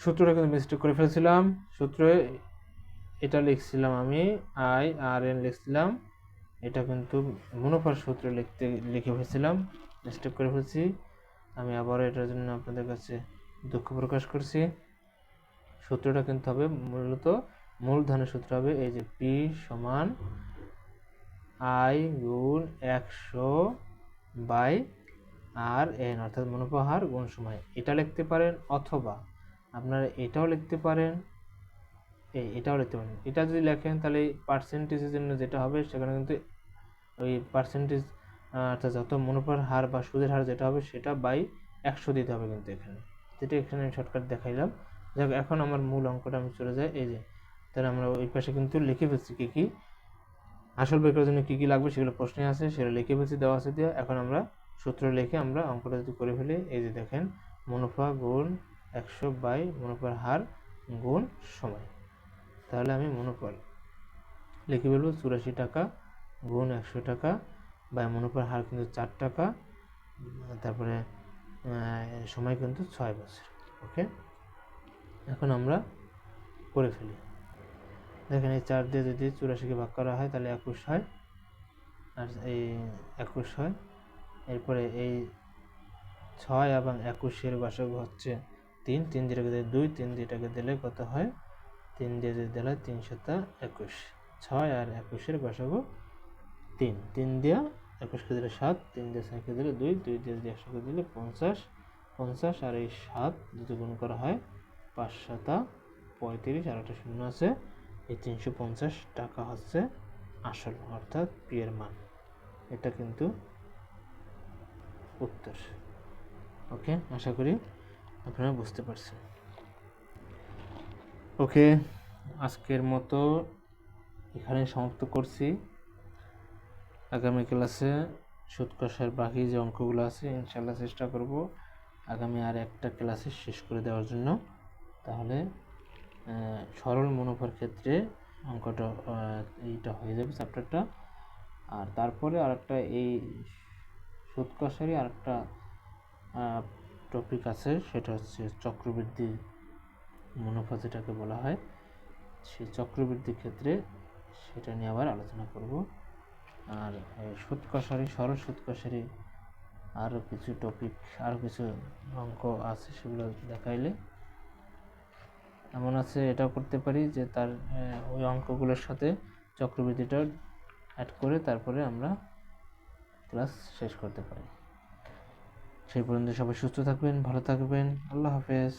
সূত্রটা কিন্তু মিস্টেক করে ফেলছিলাম। সূত্রে এটা লিখছিলাম আমি IRN লিখছিলাম, এটা কিন্তু মুনাফার সূত্র লিখে ফেলছিলাম, মিস্টেক করে ফেলছি। আমি আবার এটার জন্য আপনাদের কাছে দুঃখ প্রকাশ করছি। সূত্রটা কিন্তু হবে মূলত মূলধনের সূত্র হবে এই যে P সমান I গুণ 100/RN, অর্থাৎ মুনাফা হার গুণ সময়। এটা লিখতে পারেন, অথবা আপনারা এটাও লিখতে পারেন, এটাও লিখতে পারেন। এটা যদি লেখেন তাহলে পার্সেন্টেজের জন্য যেটা হবে সেখানে কিন্তু ওই পার্সেন্টেজ অর্থাৎ যত মুনাফার হার বা সুদের হার যেটা হবে সেটা বাই 100 দিতে হবে কিন্তু এখানে, যেটা এখানে আমি শর্টকাট দেখাইলাম। যাক, এখন আমার মূল অঙ্কটা আমি চলে যাই। এই যে তাহলে আমরা ওই পাশে কিন্তু লিখে ফেলছি কী কী আসল বের করার জন্য কী কী লাগবে, সেগুলো প্রশ্নে আছে, সেগুলো লিখে ফেলছি, দেওয়া আছে দিয়ে। এখন আমরা সূত্র লিখে আমরা অঙ্কটা যদি করে ফেলি, এই যে দেখেন মুনাফা গুণ 100 বাই মুনাফার হার গুণ সময়। তাহলে আমি মুনাফা লিখে ফেলবো 84 টাকা গুণ 100 টাকা বাই মুনাফার হার কিন্তু 4 টাকা, তারপরে সময় কিন্তু 6 বছর। ওকে, এখন আমরা করে ফেলি। দেখেন এই 4 দিয়ে যদি 84কে ভাগ করা হয় তাহলে 21 হয়, আর এই 21 হয়। এরপরে এই 6 এবং 21-এর গসাগু হচ্ছে 3, 3 যেটাকে দিলে 2, 3 যেটাকে দিলে কত হয় 3 দিয়ে যদি দিলে 3 7 21। 6 আর 21-এর গসাগু 3, 3 দিয়ে 21কে দিলে 7, 3 দিয়ে 6কে দিলে 2, 2 দিয়ে যদি 100কে দিলে 50, 50 আর এই 7 যদি গুণ করা হয় 5 7 35, আর একটা শূন্য আছে। এই 350 টাকা হচ্ছে আসল, অর্থাৎ পি এর মান। এটা কিন্তু উত্তর। ওকে, আশা করি আপনারা বুঝতে পারছেন। ওকে, আজকের মতো এখানে সমাপ্ত করছি। আগামী ক্লাসে সুদ কষার বাকি যে অঙ্কগুলো আছে ইনশাল্লাহ চেষ্টা করব আগামী আর একটা ক্লাসে শেষ করে দেওয়ার জন্য। তাহলে সরল মুনাফার ক্ষেত্রে অঙ্কটা এইটা হয়ে যাবে চ্যাপ্টারটা। আর তারপরে আরেকটা এই সুদ কষারই আরেকটা টপিক আছে, সেটা হচ্ছে চক্রবৃদ্ধি মুনাফা যেটাকে বলা হয়, সেই চক্রবৃদ্ধির ক্ষেত্রে সেটা নিয়ে আবার আলোচনা করব। আর সুদ কষারি, সরল সুদ কষারি আরও কিছু টপিক, আরও কিছু অঙ্ক আছে, সেগুলো দেখাইলে এমন আছে এটাও করতে পারি যে তার ওই অঙ্কগুলোর সাথে চক্রবৃদ্ধিটা অ্যাড করে তারপরে আমরা ক্লাস শেষ করতে পারি। সেই পর্যন্ত সবাই সুস্থ থাকবেন, ভালো থাকবেন। আল্লাহ হাফেজ।